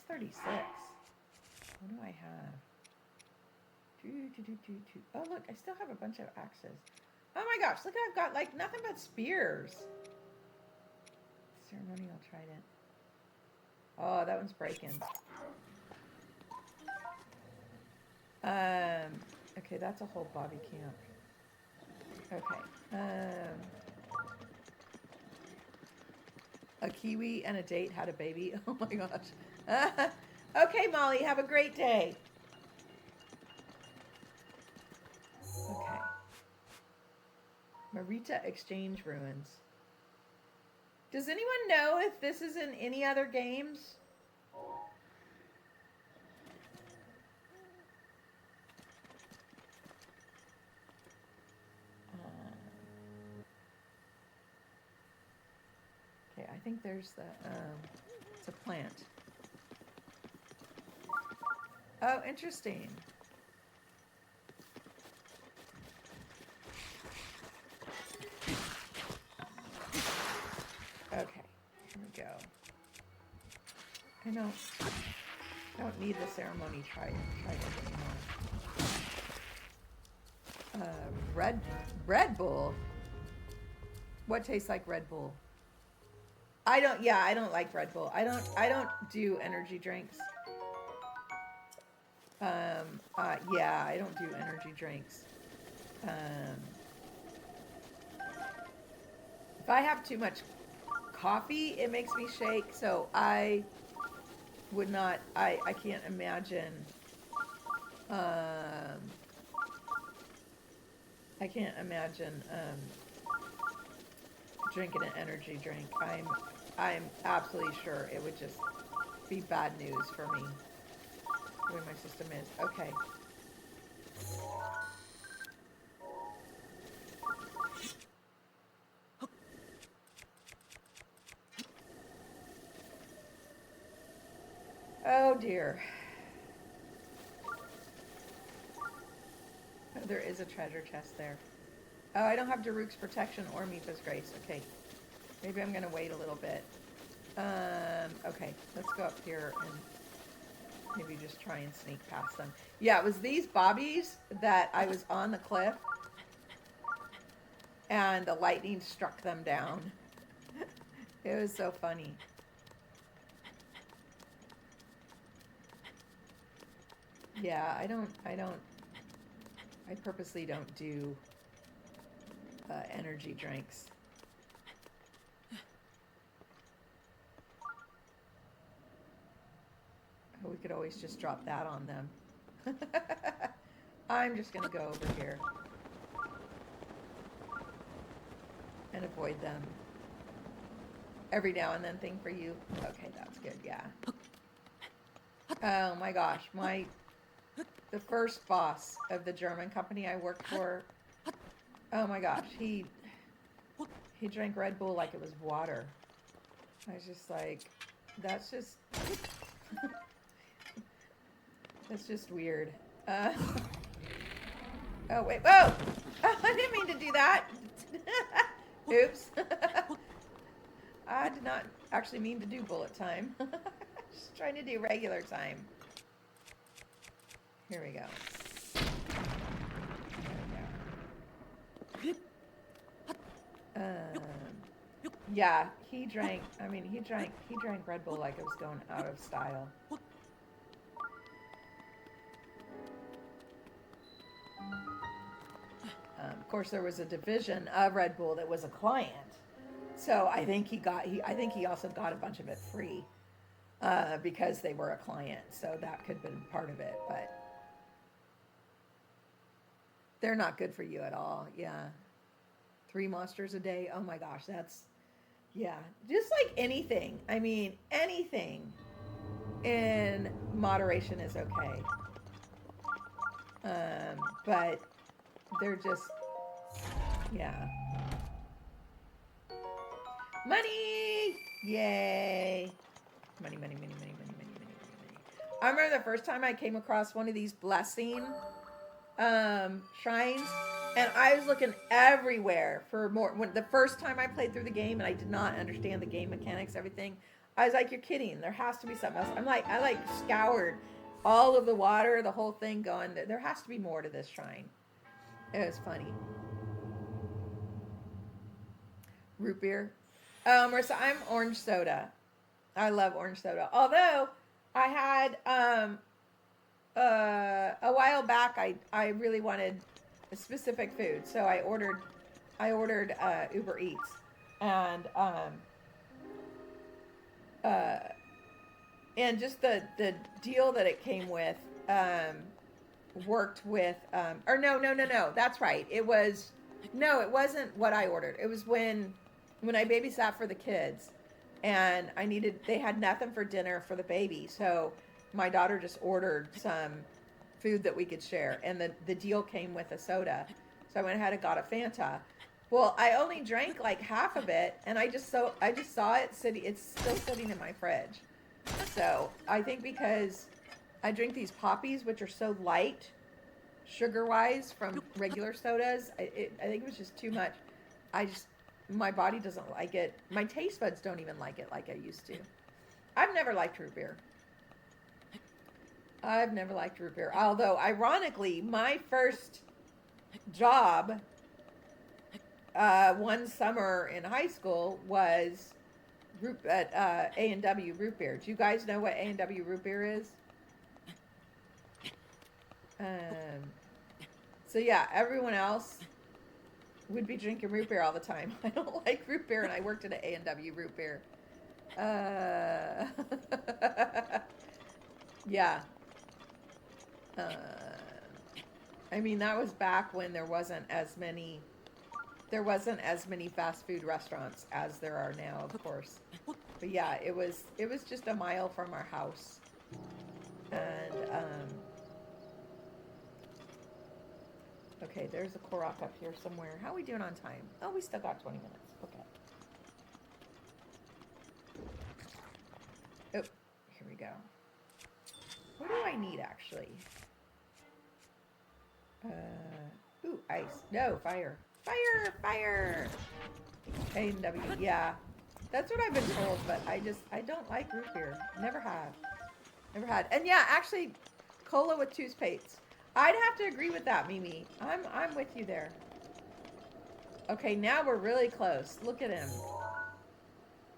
36. What do I have? Oh, look, I still have a bunch of axes. Oh my gosh, look, I've got like nothing but spears. Ceremonial trident. Oh, that one's breaking. Okay, that's a whole Bobby camp. Okay. A kiwi and a date had a baby. Oh my gosh. Okay, Molly, have a great day. Okay. Marita Exchange Ruins. Does anyone know if this is in any other games? Okay, I think there's the, it's a plant. Oh, interesting. Okay, here we go. I don't need the ceremony trident anymore. Red Bull? What tastes like Red Bull? I don't like Red Bull. I don't do energy drinks. Yeah, I don't do energy drinks. If I have too much coffee, it makes me shake, so I would not, I can't imagine, drinking an energy drink. I'm absolutely sure it would just be bad news for me, the way my system is. Okay. Oh dear. Oh, there is a treasure chest there. Oh, I don't have Daruk's protection or Mifa's grace. Okay. Maybe I'm going to wait a little bit. Okay. Let's go up here and maybe just try and sneak past them. Yeah, it was these bobbies that I was on the cliff and the lightning struck them down. It was so funny. Yeah, I purposely don't do energy drinks. Oh, we could always just drop that on them. I'm just going to go over here and avoid them. Every now and then thing for you. Okay, that's good, yeah. Oh my gosh, the first boss of the German company I worked for, oh my gosh, he drank Red Bull like it was water. I was just like, that's just, that's just weird. Oh wait, whoa! Oh, I didn't mean to do that. Oops. I did not actually mean to do bullet time. Just trying to do regular time. Here we go. Yeah, he drank Red Bull like it was going out of style. Of course, there was a division of Red Bull that was a client. So I think he also got a bunch of it free because they were a client. So that could have been part of it, but they're not good for you at all. Yeah. 3 monsters a day. Oh my gosh. Yeah. Just like anything. I mean, anything in moderation is okay. But they're just, yeah. Money! Yay! Money, money, money, money, money, money, money, money, money. I remember the first time I came across one of these blessing shrines, and I was looking everywhere for more. When the first time I played through the game and I did not understand the game mechanics, everything, I was like, you're kidding. There has to be something else. I scoured all of the water, the whole thing going, there has to be more to this shrine. It was funny. Root beer. Marissa, I'm orange soda. I love orange soda. Although I had a while back, I really wanted a specific food, so I ordered Uber Eats, and just the deal that it came with worked with or no, that's right. It wasn't what I ordered. It was when I babysat for the kids, and they had nothing for dinner for the baby, so my daughter just ordered some food that we could share, and the deal came with a soda, so I went ahead and got a Fanta. Well, I only drank like half of it, and I just saw it sitting. It's still sitting in my fridge. So I think because I drink these poppies, which are so light, sugar-wise, from regular sodas, I think it was just too much. My body doesn't like it. My taste buds don't even like it like I used to. I've never liked root beer. Although, ironically, my first job one summer in high school was at A&W root beer. Do you guys know what A&W root beer is? So yeah, everyone else would be drinking root beer all the time. I don't like root beer, and I worked at an A&W root beer. Yeah. I mean, that was back when there wasn't as many fast food restaurants as there are now, of course. But yeah, it was just a mile from our house. And okay, there's a Korok up here somewhere. How are we doing on time? Oh, we still got 20 minutes. Okay. Oh, here we go. What do I need, actually? Ooh, ice. No, fire. Fire! A&W, yeah. That's what I've been told, but I don't like root beer. Never had. And yeah, actually, cola with toothpaste. I'd have to agree with that, Mimi. I'm with you there. Okay, now we're really close. Look at him.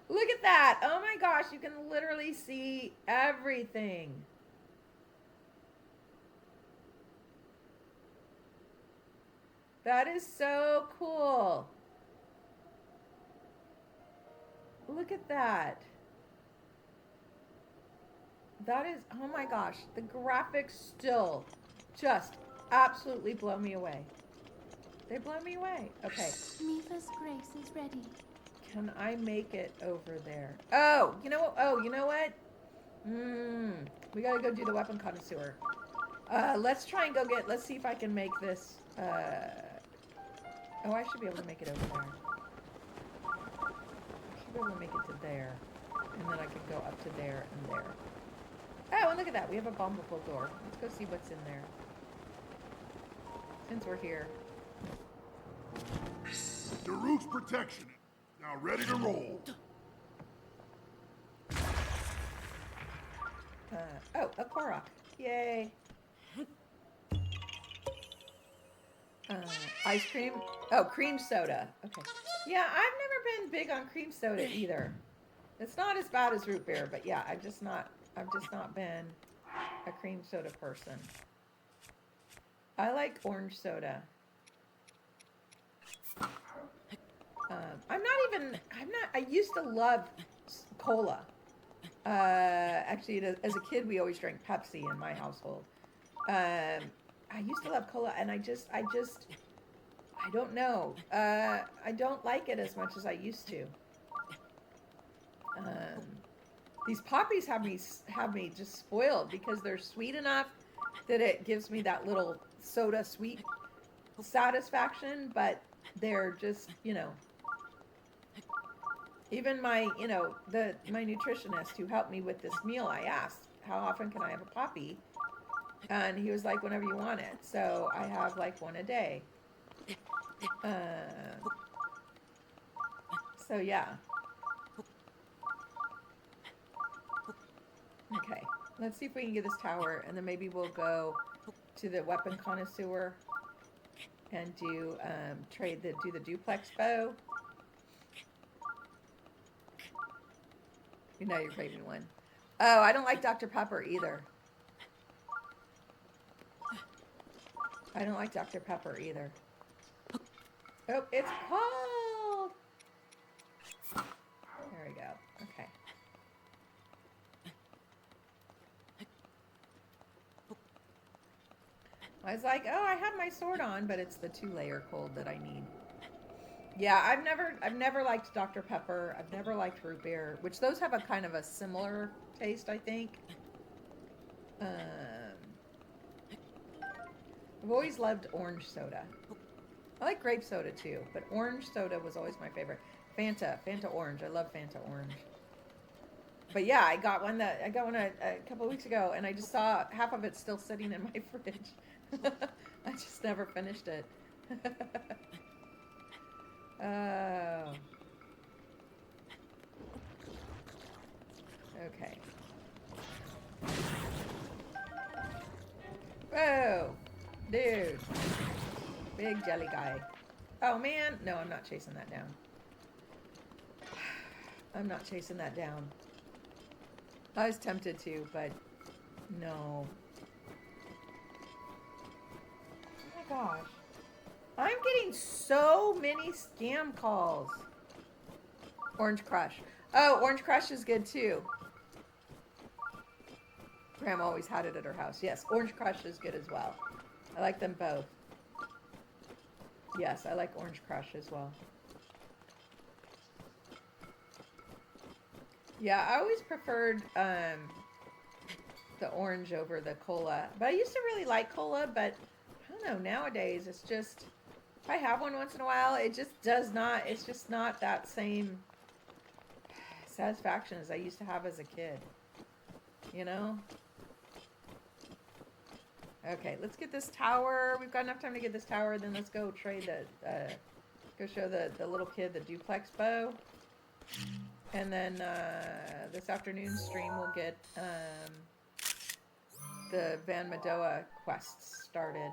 Look at that. Oh my gosh, you can literally see everything. That is so cool. Look at that. That is, oh my gosh, the graphics still just absolutely blow me away. They blow me away. Okay. Mifa's grace is ready. Can I make it over there? Oh, you know what? Oh, you know what? We gotta go do the weapon connoisseur. Let's try and go get, let's see if I can make this, oh, I should be able to make it over there. I should be able to make it to there. And then I could go up to there and there. Oh, and look at that. We have a bombable door. Let's go see what's in there. Since we're here. Daruk's protection is now ready to roll. Oh, a Korok. Yay. Ice cream. Oh, cream soda. Okay. Yeah, I've never been big on cream soda either. It's not as bad as root beer, but yeah, I've just not been a cream soda person. I like orange soda. I used to love cola. Actually, as a kid, we always drank Pepsi in my household. I used to love cola, and I don't know. I don't like it as much as I used to. These poppies have me just spoiled because they're sweet enough that it gives me that little soda sweet satisfaction, but they're just, even my, my nutritionist who helped me with this meal, I asked, how often can I have a poppy? And he was like, whenever you want it. So I have like one a day. So yeah. Okay, let's see if we can get this tower, and then maybe we'll go to the weapon connoisseur and do do the duplex bow. You know you're craving one. Oh, I don't like Dr. Pepper either. I don't like Dr. Pepper either. Oh, it's cold. There we go. Okay. I was like, oh, I have my sword on, but it's the 2-layer cold that I need. Yeah, I've never liked Dr. Pepper. I've never liked root beer, which those have a kind of a similar taste, I think. I've always loved orange soda. I like grape soda too, but orange soda was always my favorite. Fanta orange. I love Fanta orange. But yeah, I got one a couple of weeks ago, and I just saw half of it still sitting in my fridge. I just never finished it. Oh. Okay. Whoa, dude. Big jelly guy. Oh man, no, I'm not chasing that down. I'm not chasing that down. I was tempted to, but no. Oh my gosh. I'm getting so many scam calls. Orange Crush. Oh, Orange Crush is good too. Grandma always had it at her house. Yes, Orange Crush is good as well. I like them both. Yes, I like Orange Crush as well. Yeah, I always preferred the orange over the cola. But I used to really like cola, but I don't know, nowadays it's just, if I have one once in a while, it just does not, it's just not that same satisfaction as I used to have as a kid. You know? Okay, let's get this tower. We've got enough time to get this tower, then let's go trade go show the little kid the duplex bow. And then this afternoon stream we'll get the Van Madoa quests started.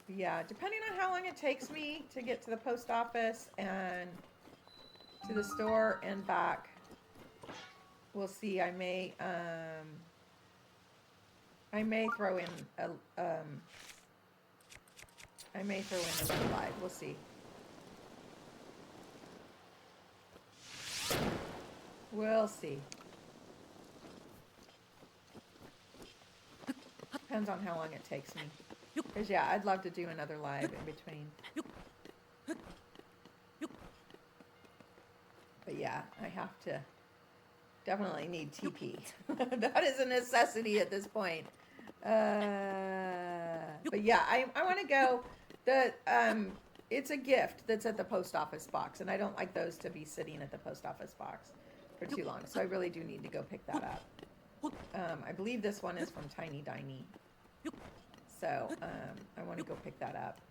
Yeah, depending on how long it takes me to get to the post office and to the store and back, we'll see. I may throw in I may throw in another live. We'll see. We'll see. Depends on how long it takes me. Because, yeah, I'd love to do another live in between. But, yeah, I have to definitely need TP. That is a necessity at this point. But, yeah, I want to go. It's a gift that's at the post office box, and I don't like those to be sitting at the post office box for too long. So I really do need to go pick that up. I believe this one is from Tiny Diney. So I want to go pick that up.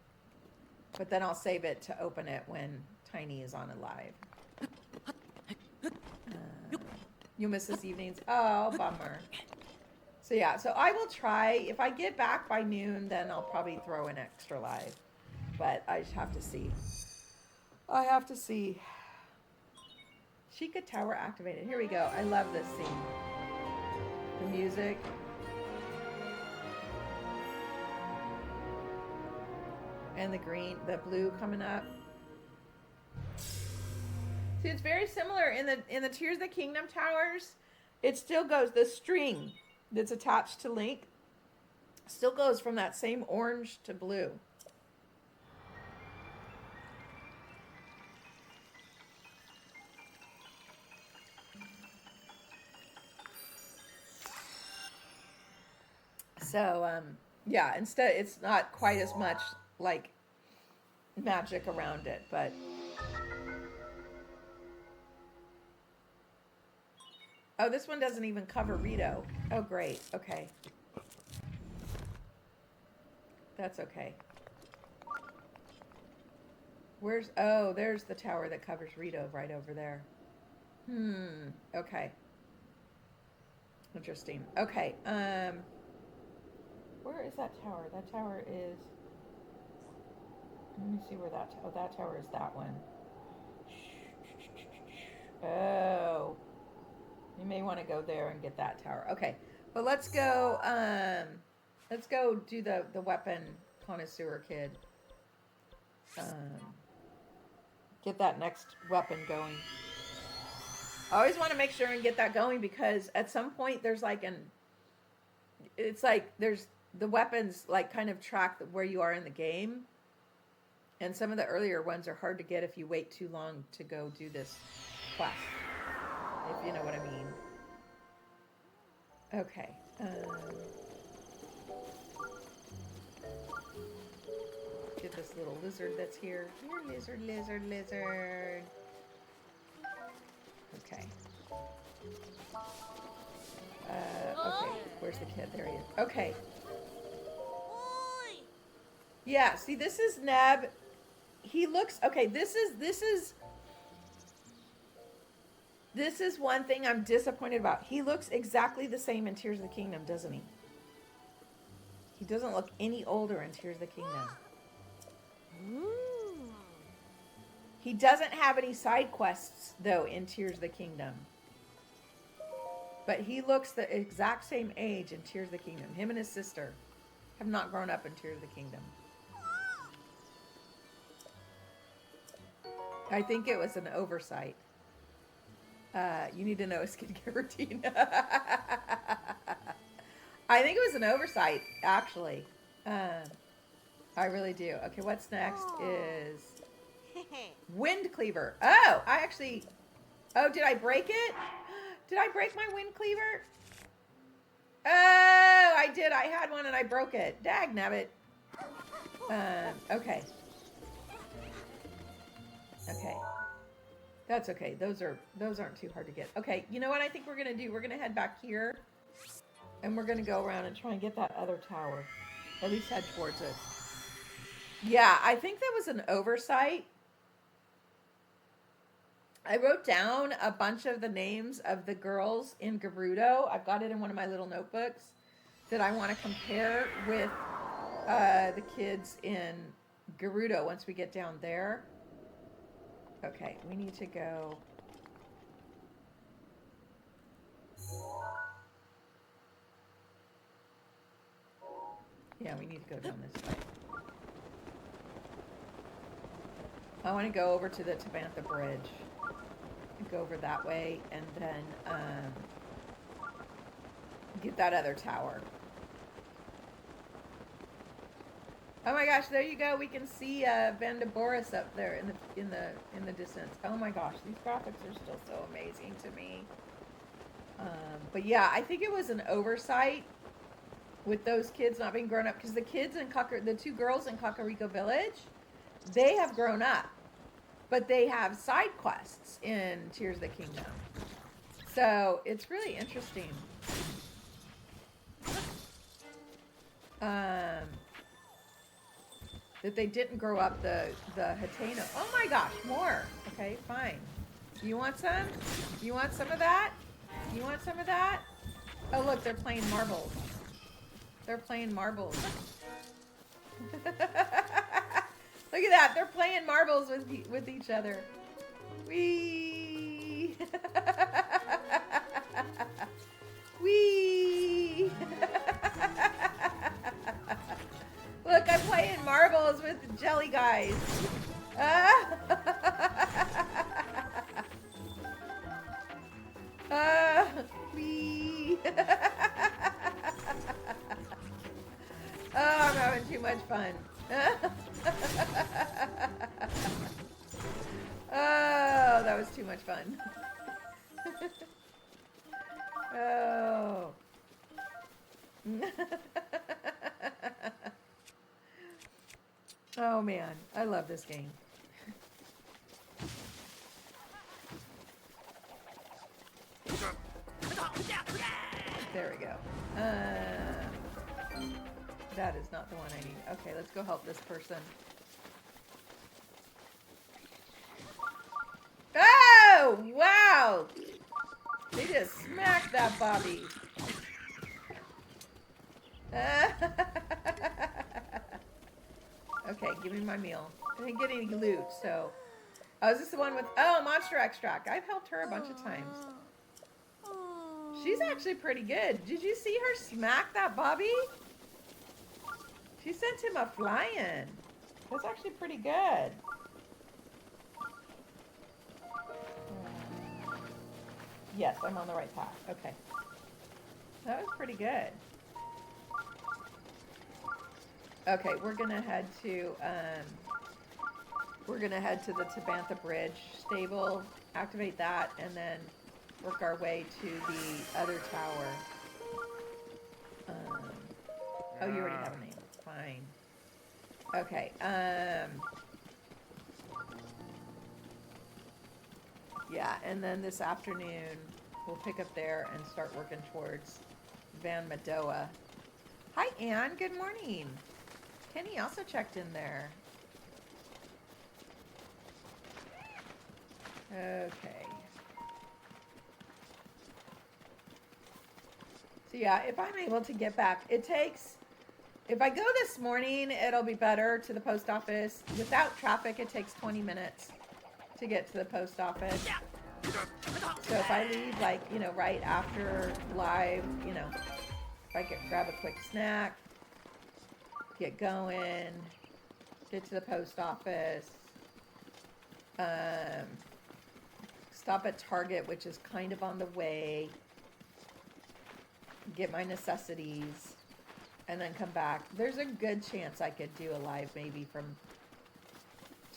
But then I'll save it to open it when Tiny is on a live. You'll miss this evening's. Oh, bummer. So yeah, so I will try. If I get back by noon, then I'll probably throw an extra live. But I just have to see. I have to see. Chica Tower activated. Here we go. I love this scene. The music. And the green, the blue coming up. See, it's very similar in the Tears of the Kingdom towers. It still goes, the string that's attached to Link still goes from that same orange to blue. So, yeah, instead, it's not quite as much like magic around it, but oh, this one doesn't even cover Rito. Oh, great. Okay. That's okay. Oh, there's the tower that covers Rito right over there. Okay. Interesting. Okay. Where is that tower? That tower is... Let me see where that... Oh, that tower is that one. Oh. You may want to go there and get that tower. Okay. But let's go do the weapon connoisseur kid. Get that next weapon going. I always want to make sure and get that going because at some point there's like it's like there's the weapons like kind of track where you are in the game. And some of the earlier ones are hard to get if you wait too long to go do this quest. If you know what I mean. Okay. Get this little lizard that's here. Here, lizard, lizard, lizard. Okay. Okay. Where's the kid? There he is. Okay. Yeah, see, this is Neb. He looks... Okay, this is one thing I'm disappointed about. He looks exactly the same in Tears of the Kingdom, doesn't he? He doesn't look any older in Tears of the Kingdom. He doesn't have any side quests, though, in Tears of the Kingdom. But he looks the exact same age in Tears of the Kingdom. Him and his sister have not grown up in Tears of the Kingdom. I think it was an oversight. You need to know his skincare routine. I think it was an oversight, actually. I really do. Okay, what's next is Wind Cleaver. Oh, I actually... Oh, did I break it? Did I break my Wind Cleaver? Oh, I did. I had one and I broke it. Dag nabbit. Okay. Okay. That's okay. Those aren't too hard to get. Okay, you know what I think we're going to do? We're going to head back here. And we're going to go around and try and get that other tower. At least head towards it. Yeah, I think that was an oversight. I wrote down a bunch of the names of the girls in Gerudo. I've got it in one of my little notebooks that I want to compare with the kids in Gerudo once we get down there. Okay, we need to go... Yeah, we need to go down this way. I want to go over to the Tabantha Bridge. Go over that way and then get that other tower. Oh my gosh, there you go. We can see Vandaboris up there in the distance. Oh my gosh, these graphics are still so amazing to me. But yeah, I think it was an oversight with those kids not being grown up, because the kids in the two girls in Kakariko Village, they have grown up, but they have side quests in Tears of the Kingdom. So it's really interesting. That they didn't grow up the Hateno. Oh my gosh, more. Okay, fine. You want some? You want some of that? You want some of that? Oh look, they're playing marbles. They're playing marbles. Look at that. They're playing marbles with each other. Whee! Whee! Look, I'm playing marbles with the jelly guys. Whee! Oh, I'm having too much fun. Oh, that was too much fun. Oh. Oh man, I love this game. There we go. That is not the one I need. Okay, let's go help this person. Oh, wow! They just smacked that Bobby. Okay, give me my meal. I didn't get any loot, so... Oh, is this the one with... Oh, Monster Extract. I've helped her a bunch of times. She's actually pretty good. Did you see her smack that Bobby? She sent him a flying. That's actually pretty good. Yes, I'm on the right path. Okay. That was pretty good. Okay, we're gonna head to the Tabantha Bridge stable, activate that, and then work our way to the other tower. Oh, you already have a name. Fine. Okay. Yeah, and then this afternoon we'll pick up there and start working towards Van Madoa. Hi, Anne. Good morning. Kenny also checked in there. Okay. So yeah, if I'm able to get back, it takes... If I go this morning, it'll be better to the post office. Without traffic, it takes 20 minutes to get to the post office. So if I leave, like, you know, right after live, you know, if I grab a quick snack, get going, get to the post office, stop at Target, which is kind of on the way, get my necessities, and then come back. There's a good chance I could do a live maybe from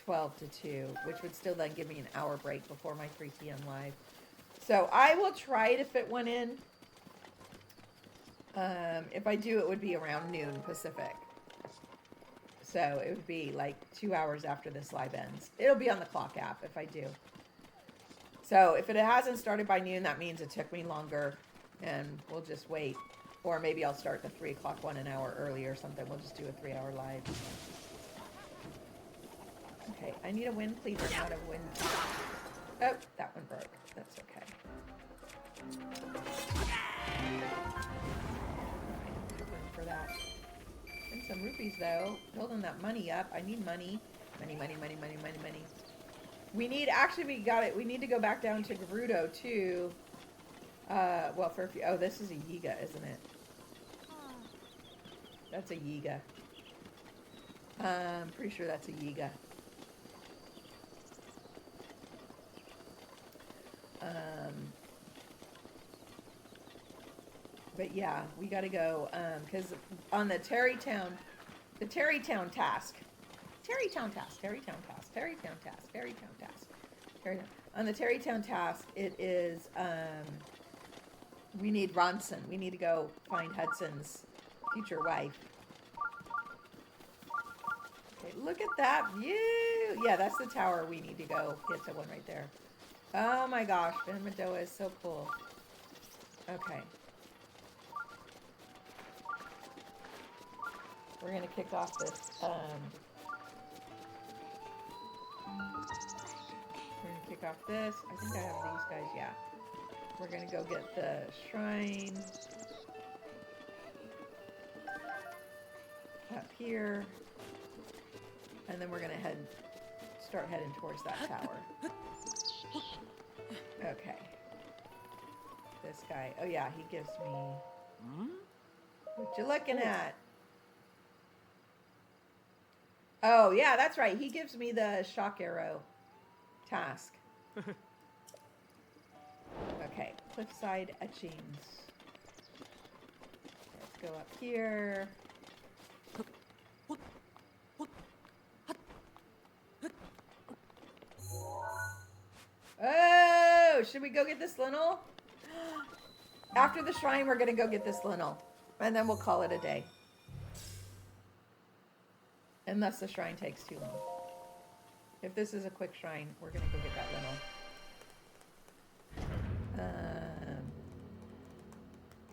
12 to 2, which would still then give me an hour break before my 3 p.m. live. So I will try to fit one in. If I do, it would be around noon Pacific. So it would be like 2 hours after this live ends. It'll be on the clock app if I do. So if it hasn't started by noon, that means it took me longer, and we'll just wait. Or maybe I'll start the 3 o'clock one an hour early or something. We'll just do a 3-hour live. Okay, I need a wind pleaser, not a wind. Oh, that one broke. That's okay. For that. And some rupees though. Building that money up. I need money. Money. We need, actually we got it. We need to go back down to Gerudo too. Well, for a few, oh, this is a Yiga, isn't it? That's a Yiga. Pretty sure that's a Yiga. But yeah, we gotta go, because on the Terrytown task, on the Terrytown task, it is, we need Ronson. We need to go find Hudson's future wife. Okay, look at that view. Yeah, that's the tower we need to go get to, one right there. Oh my gosh, Benmadoa is so cool. Okay. We're going to kick off this, we're going to kick off this. I think I have these guys, yeah. We're going to go get the shrine up here. And then we're going to start heading towards that tower. Okay. This guy, oh yeah, he gives me... What you looking at? Oh, yeah, that's right. He gives me the shock arrow task. Okay, cliffside etchings. Let's go up here. Oh, should we go get this lintel? After the shrine, we're going to go get this lintel. And then we'll call it a day. Unless the shrine takes too long. If this is a quick shrine, we're going to go get that lintel.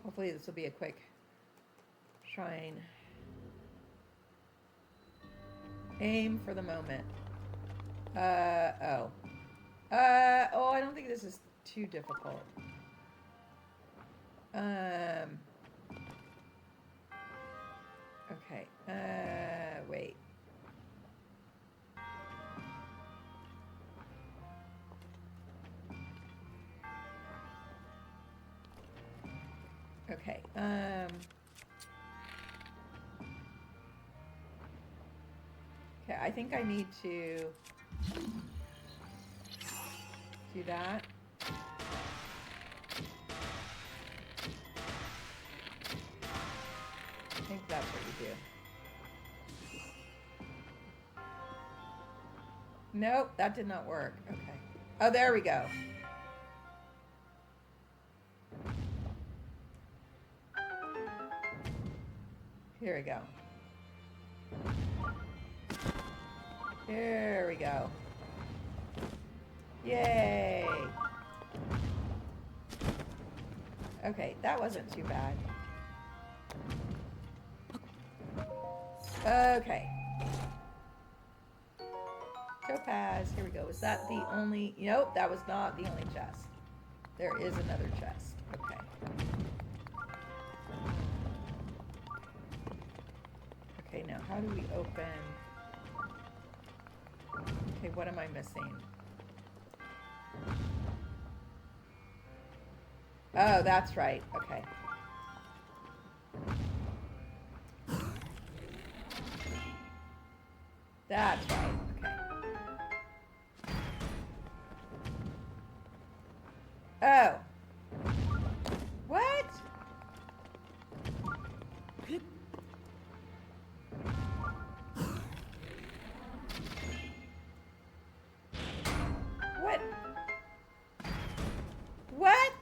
Hopefully this will be a quick shrine. Aim for the moment. Oh, I don't think this is too difficult. Okay, wait. Okay, okay, I think I need to do that. I think that's what you do. Nope, that did not work. Okay. Oh, there we go. Here we go. Here we go. Yay! Okay, that wasn't too bad. Okay. Topaz, here we go. Is that the only... Nope, that was not the only chest. There is another chest. Okay. Okay, now how do we open... Okay, what am I missing? Oh, that's right. Okay. That's right. Okay. Oh. What? What? What?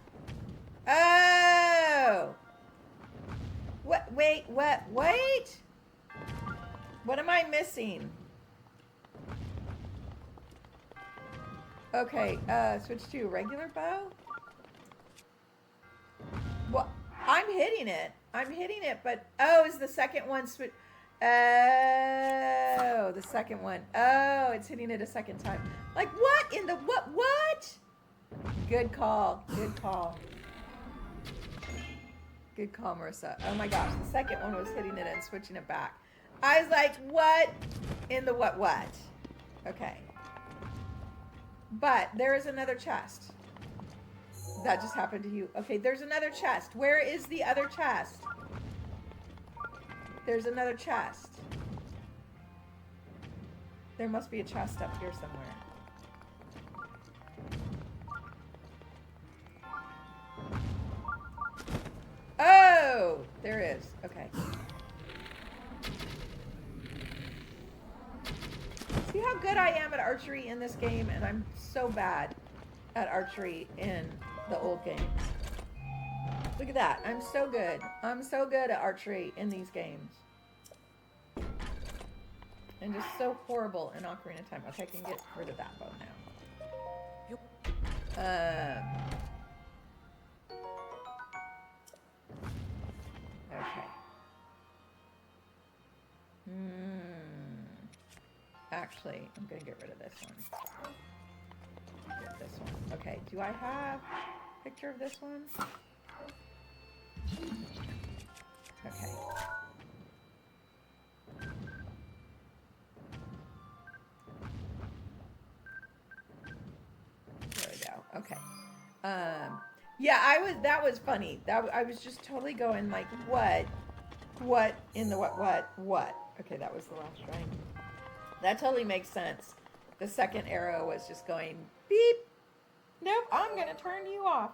Oh. What? Wait, what? Wait. What am I missing? Okay, switch to a regular bow. Well, I'm hitting it. I'm hitting it, but oh, is the second one switch? Oh, the second one. Oh, it's hitting it a second time. Like what in the what? What? Good call. Good call. Good call, Marissa. Oh my gosh, the second one was hitting it and switching it back. I was like, what in the what? Okay. But there is another chest. That just happened to you. Okay, there's another chest. Where is the other chest? There's another chest. There must be a chest up here somewhere. Oh, there is. Okay. See how good I am at archery in this game, and I'm so bad at archery in the old games. Look at that. I'm so good. I'm so good at archery in these games. And just so horrible in Ocarina of Time. Okay, I can get rid of that bow now. Okay. Actually, I'm going to get rid of this one. Get this one. Okay, do I have a picture of this one? Okay. There we go. Okay. Yeah, that was funny. I was just totally going like, what in the what? Okay, that was the last string. That totally makes sense. The second arrow was just going beep. Nope, I'm gonna turn you off.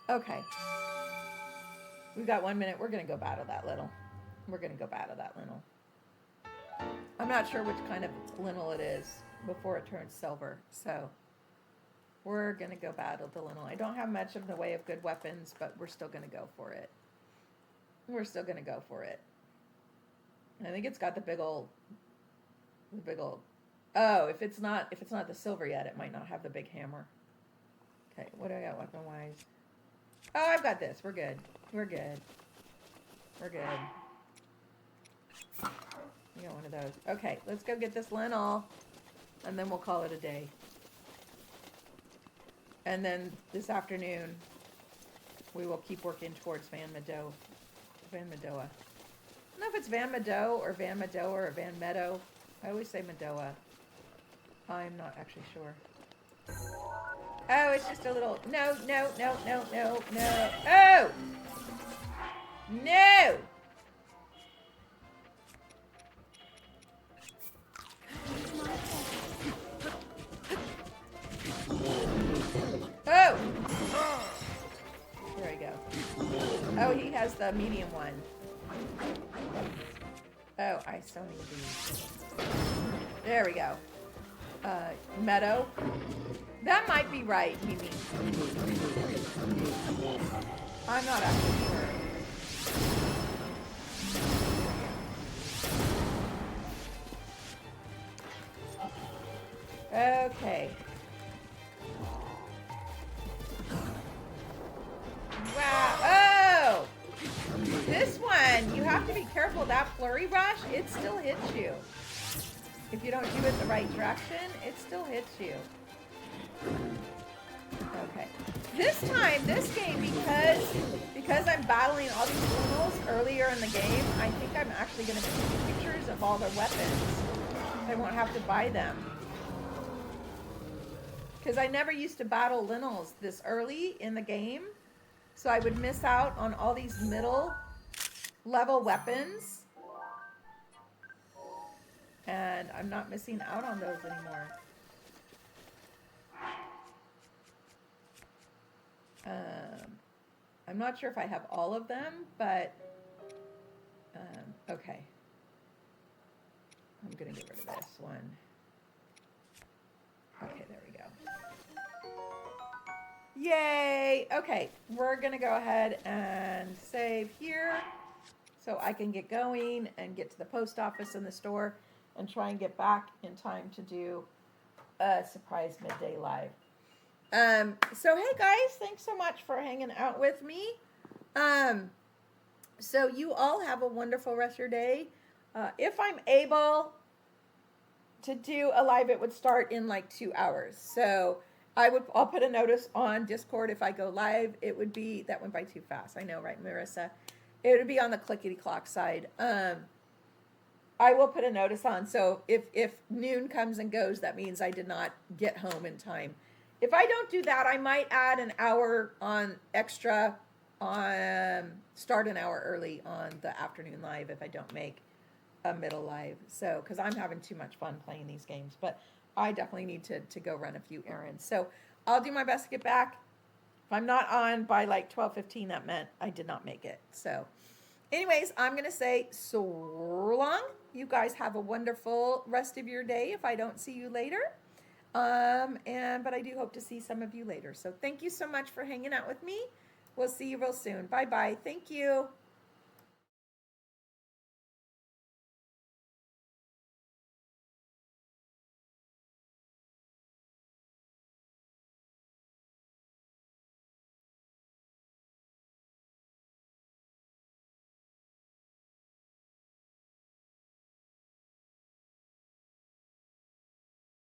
Okay. We've got 1 minute. We're gonna go battle that little. I'm not sure which kind of lintel it is before it turns silver, so we're gonna go battle the lintel. I don't have much of the way of good weapons, but we're still gonna go for it. I think it's got the big old. Oh, if it's not the silver yet, it might not have the big hammer. Okay, what do I got weapon wise? Oh, I've got this. We're good. We got one of those. Okay, let's go get this lintel, and then we'll call it a day. And then this afternoon, we will keep working towards Van Meadow. I don't know if it's Van Meadow or Van Meadow. I always say Medoa. I'm not actually sure. Oh, it's just a little... No. Oh! No! Oh! There we go. Oh, he has the medium one. Oh, I still need these. There we go. Meadow. That might be right, Mimi. I'm not actually sure. Okay. Wow. Oh! This one, you have to be careful. That flurry rush, it still hits you. If you don't do it the right direction, it still hits you. Okay. This time, this game, because I'm battling all these criminals earlier in the game, I think I'm actually going to take pictures of all their weapons. I won't have to buy them. Because I never used to battle lintels this early in the game. So I would miss out on all these middle level weapons. And I'm not missing out on those anymore. I'm not sure if I have all of them, but okay. I'm going to get rid of this one. Okay, there we go. Yay! Okay, we're going to go ahead and save here so I can get going and get to the post office and the store and try and get back in time to do a surprise midday live. So hey guys, thanks so much for hanging out with me. So you all have a wonderful rest of your day. If I'm able to do a live, it would start in like 2 hours. So I'll put a notice on Discord if I go live. It would be, that went by too fast. I know, right, Marissa? It would be on the clickety clock side. I will put a notice on. So if noon comes and goes, that means I did not get home in time. If I don't do that, I might add an hour on extra start an hour early on the afternoon live if I don't make a middle live. So, because I'm having too much fun playing these games, but I definitely need to go run a few errands. So I'll do my best to get back. If I'm not on by like 12:15, that meant I did not make it. So Anyways, I'm going to say so long. You guys have a wonderful rest of your day if I don't see you later. But I do hope to see some of you later. So thank you so much for hanging out with me. We'll see you real soon. Bye-bye. Thank you.